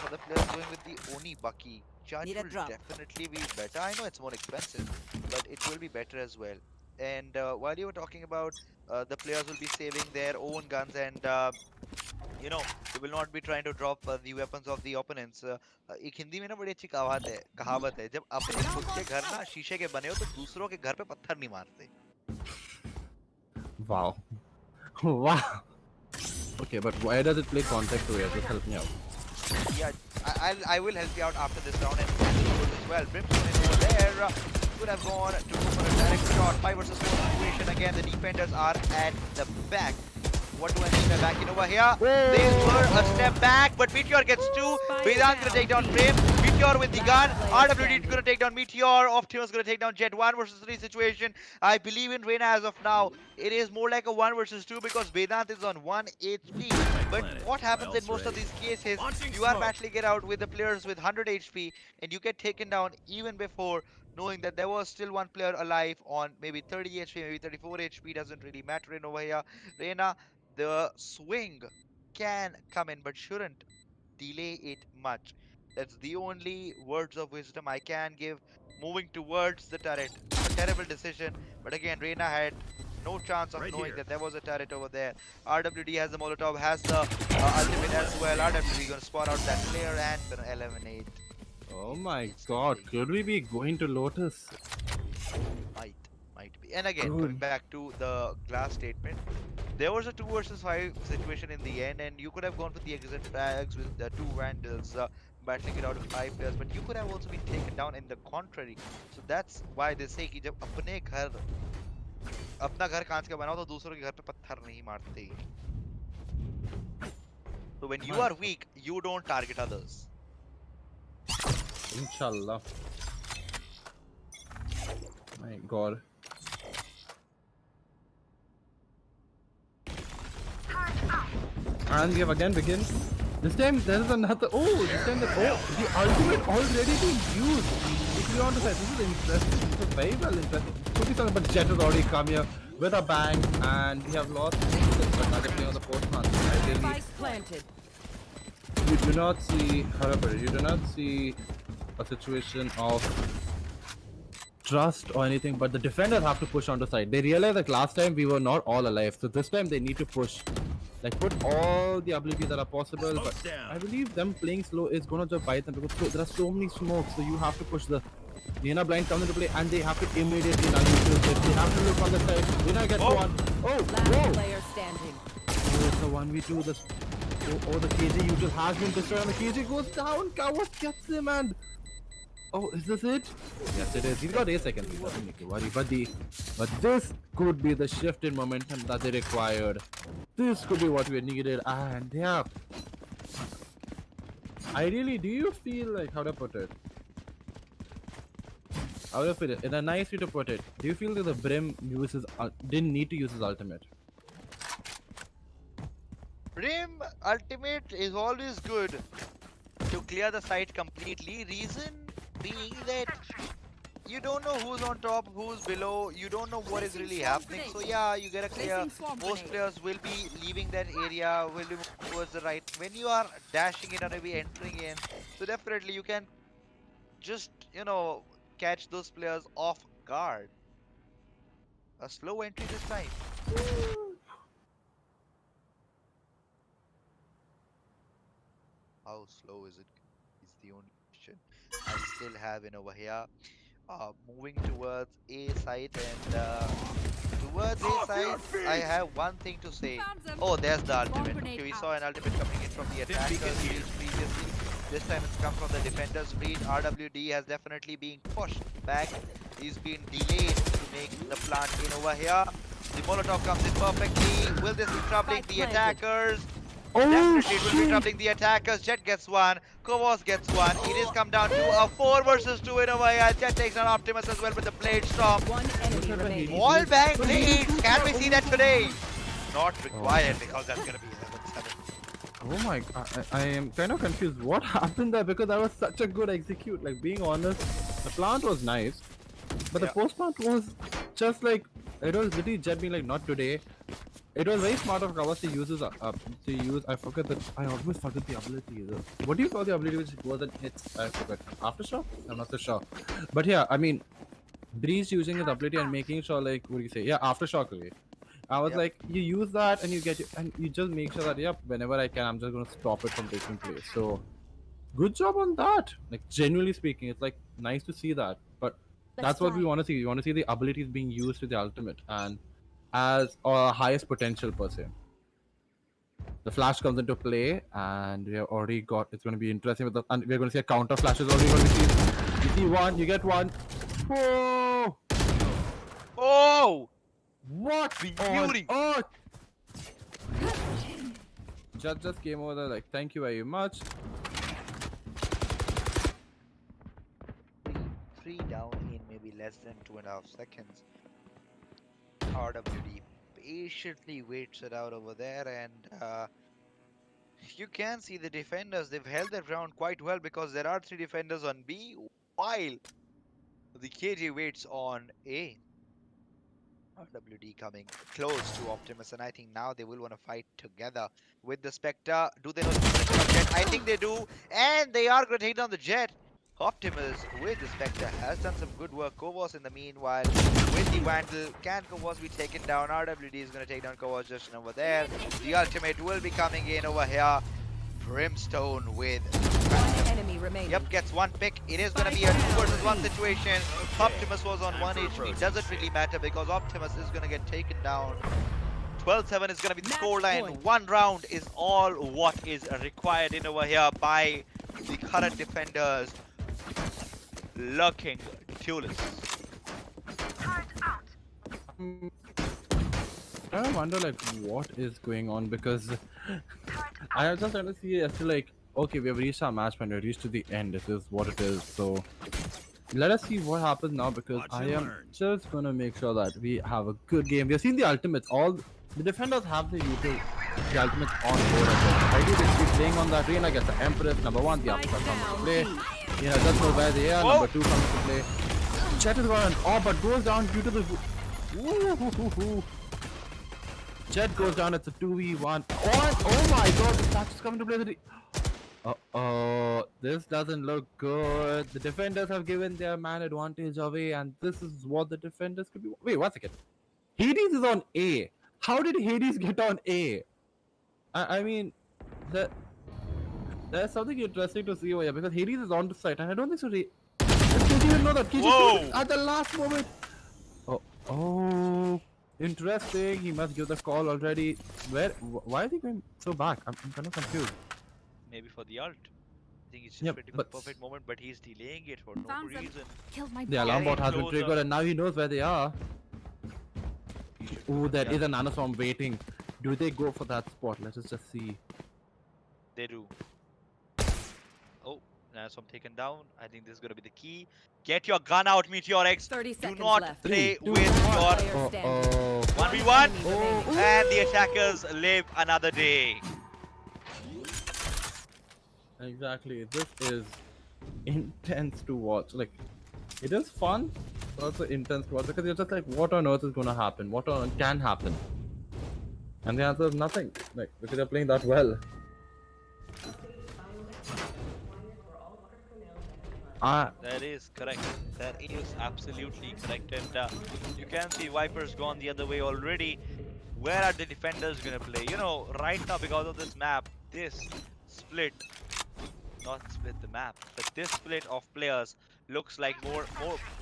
For the players going with the Oni Bucky, Judge Need a will drop. definitely be better. I know it's more expensive, but it will be better as well. And while you were talking about the players will be saving their own guns and they will not be trying to drop the weapons of the opponents. एक हिंदी में ना बड़ी अच्छी कहावत है जब अपने खुद के घर ना शीशे के बने हो तो दूसरों के घर पे पत्थर नहीं मारते. Wow. Wow. Okay, but why does it play contact to it? Just help me out. Yeah, I will help you out after this round and as well. Brimstone is over there. Could have gone to go for a direct shot. 5 versus 4 situation again. The defenders are at the back. What do I mean by backing over here? They were a step back, but Meteor gets 2. Vedant gonna take down Frame. Meteor with the gun. RWD gonna take down Meteor. Optimus gonna take down Jet. 1 versus 3 situation. I believe in Reyna as of now. It is more like a 1 versus 2 because Vedant is on 1 HP. But what happens in most of these cases, you are battling it out with the players with 100 HP and you get taken down even before knowing that there was still one player alive on maybe 30 HP, maybe 34 HP, doesn't really matter in over here. Reyna, the swing can come in but shouldn't delay it much. That's the only words of wisdom I can give. Moving towards the turret, a terrible decision, but again, Reyna had no chance of knowing that there was a turret over there. RWD has the Molotov, has the ultimate as well. RWD gonna spot out that player and gonna eliminate. Oh my god, could we be going to Lotus? Might be. And again, coming back to the glass statement, there was a 2 versus 5 situation in the end, and you could have gone for the exit frags with the 2 Vandals battling it out of 5 players, but you could have also been taken down in the contrary. So that's why they say कि जब अपना घर कांच का बनाओ तो दूसरों के घर पे पत्थर नहीं मारते. So when you are weak, you don't target others. Inshallah. My god. And we have again begins. This time there is another. Oh, this time the ultimate already being used. If you want to say, this is interesting. This is very well interesting. Could be something, but Jet has already come here with a bang, and we have lost. But now they're playing on the postman. Spike planted. You do not see, however, you do not see a situation of trust or anything, but the defenders have to push on the side. They realize that last time we were not all alive, so this time they need to push. Like, put all the abilities that are possible, but I believe them playing slow is gonna just bite them because there are so many smokes, so you have to push the Nina blind comes into play and they have to immediately use it. They have to look on the side. Nina gets one. Oh, Last player standing. Oh, it's a 1v2. The KJ usual has been destroyed and the KJ goes down. Kawas gets him and... Oh, is this it? Yes, it is. He's got 8 seconds. He doesn't need to worry. But this could be the shift in momentum that they required. This could be what we needed. And yeah. Ideally, do you feel like, how to put it? How do I put it? In a nice way to put it, do you feel that the Brim didn't need to use his ultimate? Brim ultimate is always good to clear the site completely. Reason being that you don't know who's on top, who's below. You don't know what is really happening. So yeah, you get a clear. Placing swarm Most grenade. players will be leaving that area, will be moving towards the right. When you are dashing in or maybe entering in, so definitely you can just catch those players off guard. A slow entry this time. How slow is it? Is the only question I still have in over here. Moving towards A site and towards A site, I have one thing to say. Found them. Oh, there's the Bomb ultimate. grenade Okay, we out. saw an ultimate coming in from the attackers breach previously. This time it's come from the defenders breach. RWD has definitely been pushed back. He's been delayed to make the plant in over here. The Molotov comes in perfectly. Will this be troubling the attackers? Definitely it will be troubling the attackers. Jet gets one. Kovos gets one. It is come down to a 4 versus 2 in over here. Jet takes on Optimus as well with the blade storm. One enemy remaining. Wall bang blades. Can we see that today? Not required because that's gonna be 11-7. Oh my god, I am kind of confused. What happened there? Because that was such a good execute. Like, being honest, the plant was nice, but the Yeah. post plant was just like, it was literally Jet being like, not today. It was very smart of Kawas to use his, to use, I forget that, I always forget the ability. What do you call the ability which goes and hits? I forgot. Aftershock? I'm not so sure. But yeah, I mean, Breeze using his ability and making sure, like, what do you say? Yeah, Aftershock really. I was Yep. like, you use that and you get it, and you just make sure that, yep, whenever I can, I'm just gonna stop it from taking place. So, good job on that. Like, genuinely speaking, it's like nice to see that. But that's what we want to see. We want to see the abilities being used to the ultimate and as our highest potential per se. The flash comes into play, and we have already got. It's going to be interesting with the. And we're going to see a counter flash is already going to see. You see one, you get one. Whoa! Oh! What? Beauty. Oh! Just came over there like, thank you very much. Three down in maybe less than 2.5 seconds. RWD patiently waits it out over there, and you can see the defenders. They've held their ground quite well because there are 3 defenders on B, while the KJ waits on A. RWD coming close to Optimus, and I think now they will want to fight together with the Spectre. Do they know the position of Jet? I think they do, and they are going to take down the Jet. Optimus with the Spectre has done some good work. Kovos in the meanwhile with the Vandal. Can Kovos be taken down? RWD is going to take down Kovos just over there. The ultimate will be coming in over here. Brimstone with One enemy remaining. Yep, gets one pick. It is going to be a 2 versus 1 situation. Optimus was on 1 HP. Doesn't really matter because Optimus is going to get taken down. 12-7 is going to be the Match scoreline. point. 1 round is all what is required in over here by the current defenders. Lurking duelists. I wonder like what is going on because I was just trying to see as to like, okay, we have reached our match point, we reached to the end. This is what it is. So let us see what happens now because Watch I and am learn. just gonna make sure that we have a good game. We have seen the ultimates. All the defenders have the ultimates on board. I do they keep playing on that. Reina gets the Empress, number 1, the upper comes to play. You know, just know where they are. Whoa. Number 2 comes to play. Chet is going on, but goes down due to the. Ooh. Jet goes down, it's a 2v1. Oh my god, the Thatch is coming to play the. This doesn't look good. The defenders have given their man advantage away, and this is what the defenders could be. Wait, 1 second. Hades is on A. How did Hades get on A? I mean, there's something interesting to see over here because Hades is on the site, and I don't think so. KG didn't know that. KG Whoa. killed it at the last moment. Oh. Interesting. He must give the call already. Why is he going so back? I'm kind of confused. Maybe for the ult. I think it's just Yep, waiting for the but- perfect moment, but he's delaying it for no Found them. reason. Killed my The bot. alarm Getting bot has been closer. triggered and now he knows where they are. He should Oh, there yeah, is a nanoswarm waiting. Do they go for that spot? Let us just see. They do. Oh, now some taken down. I think this is gonna be the key. Get your gun out, Meteor X. 30 Do seconds not left. play 3, 2, with Last your player standing. 1v1. Enemy remaining. And the attackers live another day. Exactly. This is intense to watch. Like, It is fun, but also intense to watch because you're just like, what on earth is gonna happen? What on can happen? And the answer is nothing. Like because you're playing that well. Ah, That is correct. That is absolutely correct. And you can see Vipers gone the other way already. Where are the defenders going to play? Right now, because of this map, this split, not split the map, but this split of players looks like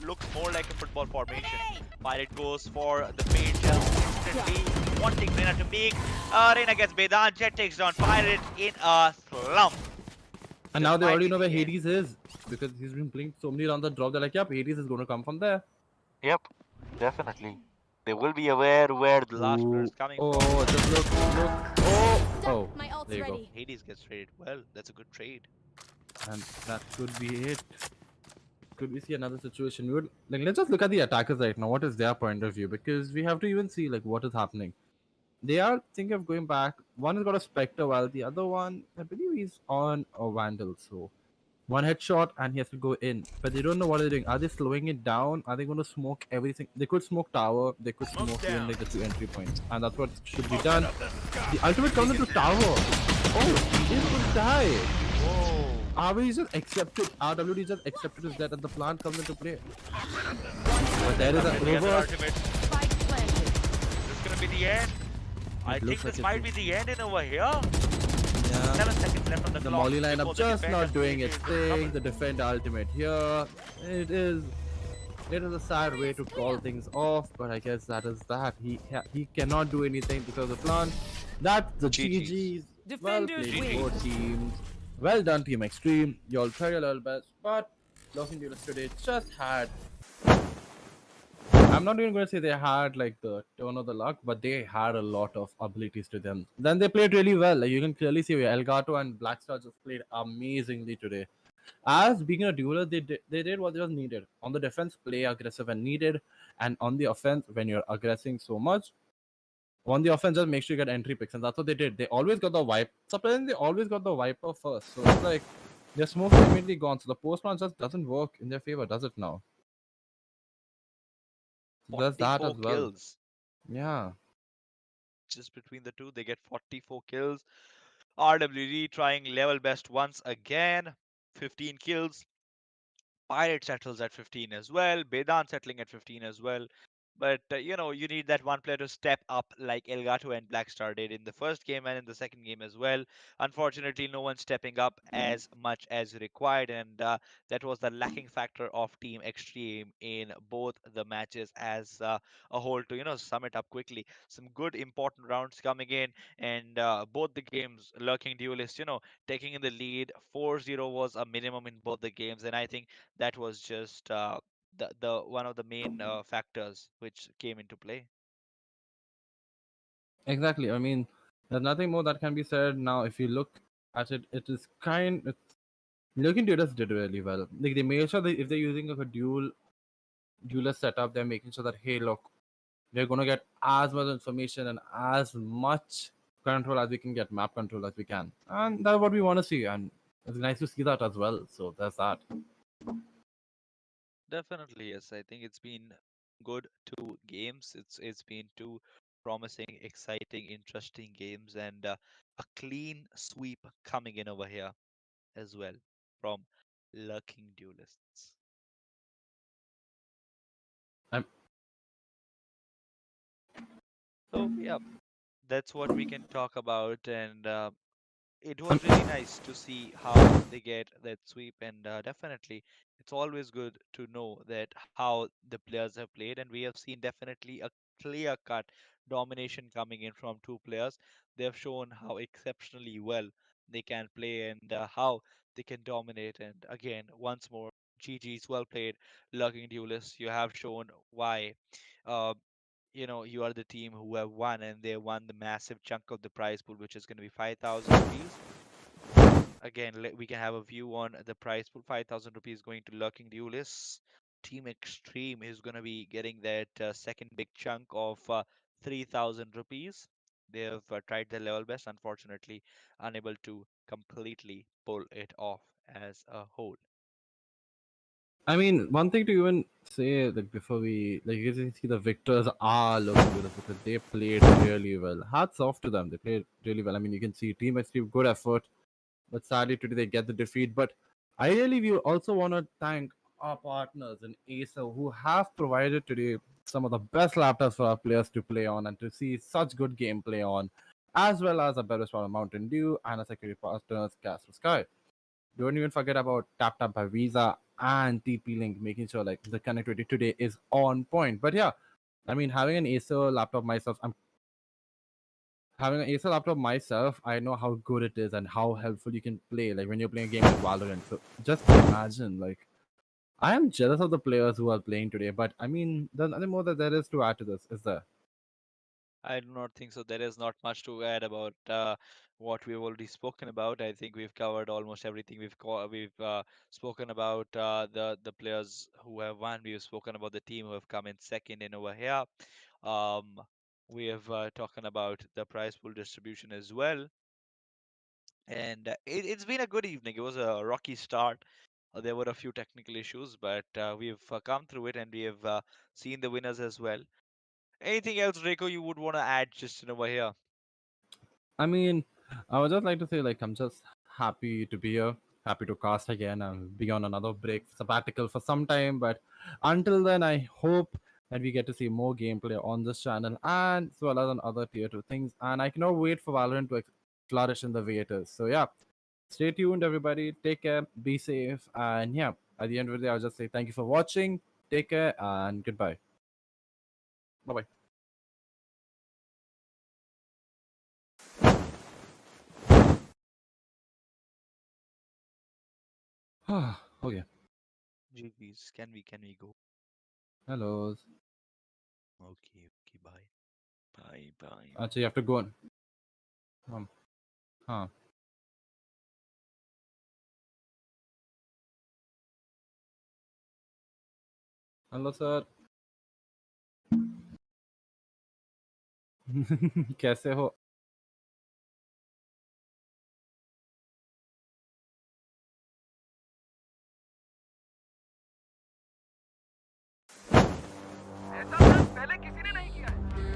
looks more like a football formation. Pirate goes for the paint shell instantly, wanting Reina to peek. Reina gets Bedan, Jet takes down Pirate in a slump. and This now they might already be know where the end. Hades is because he's been playing so many rounds the drop. They're like, yep, Hades is gonna come from there. Yep, definitely. They will be aware where the last player Ooh. is coming from. Oh, just look. Oh. Duck, Oh. my ult's There you go. ready. Hades gets traded. Well, that's a good trade. And that could be it. Could we see another situation? We would like let's just look at the attackers right now. What is their point of view? Because we have to even see like what is happening. They are thinking of going back. One has got a Spectre, while the other one, I believe, he's on a Vandal. So one headshot and he has to go in. But they don't know what they're doing. Are they slowing it down? Are they going to smoke everything? They could smoke tower. They could smoke even like the two entry points, and that's what should be done. The ultimate comes into tower. Oh, he is going to die. Whoa. RW just accepted. RWD just accepted his death, and the plant comes into play. One But there is a He has an reverse. ultimate. spike planted. This is gonna be the end. I It think looks this like might it be is. the end in over here. Yeah. 7 seconds left on the The clock. Molly before lineup the just defender not doing its is in thing. trouble. The defender ultimate here. It is. It is a sad way to call things off, but I guess that is that. He cannot do anything because of the plant. That's the GG's. GG's. Well Defenders played, win. both teams. Well done, Team Extreme. You all tried your level best, but Locking Dealers today just had. I'm not even going to say they had like the turn of the luck, but they had a lot of abilities to them. Then they played really well. Like you can clearly see where Elgato and Blackstar just played amazingly today. As being a dueler, they did what was needed. On the defense, play aggressive when needed, and on the offense, when you're aggressing so much, on the offense, just make sure you get entry picks, and that's what they did. They always got the wipe. Surprisingly, they always got the wiper first. So it's like their smoke is immediately gone. So the post round just doesn't work in their favor, does it now? There's that 44 as well. kills. Yeah. Just between the two, they get 44 kills. RWD trying level best once again. 15 kills. Pirate settles at 15 as well. Bedan settling at 15 as well. But you need that one player to step up like Elgato and Blackstar did in the first game and in the second game as well. Unfortunately, no one stepping up as much as required, and that was the lacking factor of Team Extreme in both the matches as a whole. To sum it up quickly, some good important rounds coming in, and both the games, Lurking Duelist, taking in the lead. 4-0 was a minimum in both the games, and I think that was just the one of the main factors which came into play. Exactly. I mean, there's nothing more that can be said now. If you look at it, it is kind. It's, looking to us did really well. Like they made sure that if they're using like a dueler setup, they're making sure that hey, look, we're gonna get as much information and as much control as we can get, map control as we can, and that's what we want to see. And it's nice to see that as well. So there's that. Definitely, yes. I think it's been good two games. It's been two promising, exciting, interesting games, and a clean sweep coming in over here as well from Lurking Duelists. I'm, So yeah, that's what we can talk about, and it I'm was really nice to see how they get that sweep, and definitely it's always good to know that how the players have played, and we have seen definitely a clear cut domination coming in from two players. They have shown how exceptionally well they can play, and how they can dominate. And again, once more, GG's, well played, Lurking Duelists. You have shown why. Uh, you are the team who have won, and they won the massive chunk of the prize pool, which is going to be 5,000 rupees. Again, we can have a view on the prize pool. 5,000 rupees going to Lurking Duelists. Team Extreme is going to be getting that second big chunk of 3,000 rupees. They have tried their level best, unfortunately, unable to completely pull it off as a whole. I mean, one thing to even say, like before we, like you can see the victors are looking good because they played really well. Hats off to them; they played really well. I mean, you can see Team XP good effort, but sadly today they get the defeat. But I really we also want to thank our partners in Acer who have provided today some of the best laptops for our players to play on and to see such good gameplay on, as well as a Beverage from Mountain Dew and a security partners Kaspersky. Don't even forget about Tap Tap by Visa and TP Link, making sure like the connectivity today is on point. But yeah, I mean, having an Acer laptop myself, I know how good it is and how helpful you can play. Like when you're playing a game like Valorant. So just imagine, like, I am jealous of the players who are playing today. But I mean, there's nothing more that there is to add to this, is there? I do not think so. There is not much to add about what we've already spoken about. I think we've covered almost everything. We've spoken about the players who have won. We've spoken about the team who have come in second in over here. Um, we have talking about the prize pool distribution as well. And it's been a good evening. It was a rocky start. There were a few technical issues, but we've come through it and we have seen the winners as well. Anything else, Reiko, you would want to add just over here? I mean, I would just like to say, like, I'm just happy to be here, happy to cast again and be on another break sabbatical for some time. But until then, I hope that we get to see more gameplay on this channel and as well as on other tier 2 things. And I cannot wait for Valorant to flourish in the way it is. So, yeah, stay tuned, everybody. Take care, be safe. And yeah, at the end of the day, I'll just say thank you for watching. Take care and goodbye. Bye bye. Okay. GG's, can we go? Hello. Okay, bye. Bye. Actually, you have to go on. Huh. Hello sir कैसे हो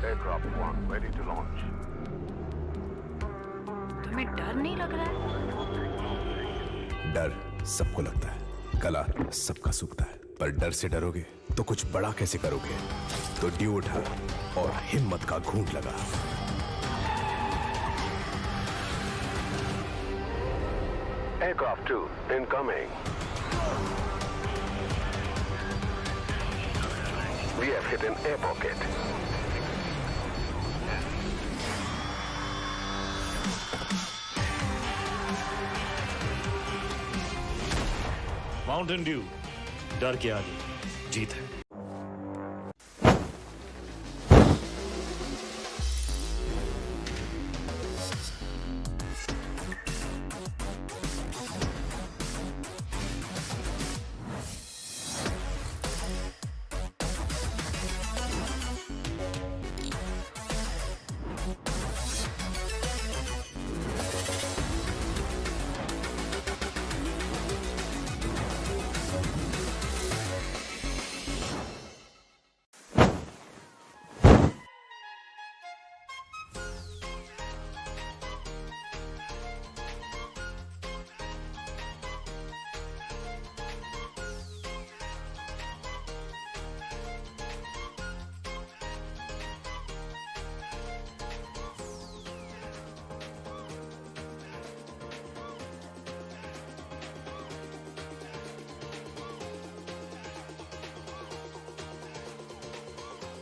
Aircraft 1 ready to launch. तुम्हें डर नहीं लग रहा है? डर सबको लगता है, कला सबका सूखता है, पर डर से डरोगे तो कुछ बड़ा कैसे करोगे? तो ड्यू उठा और हिम्मत का घूंट लगा। Aircraft 2 incoming. We have hit an air pocket. Mountain Dew, डर के आगे जीत है।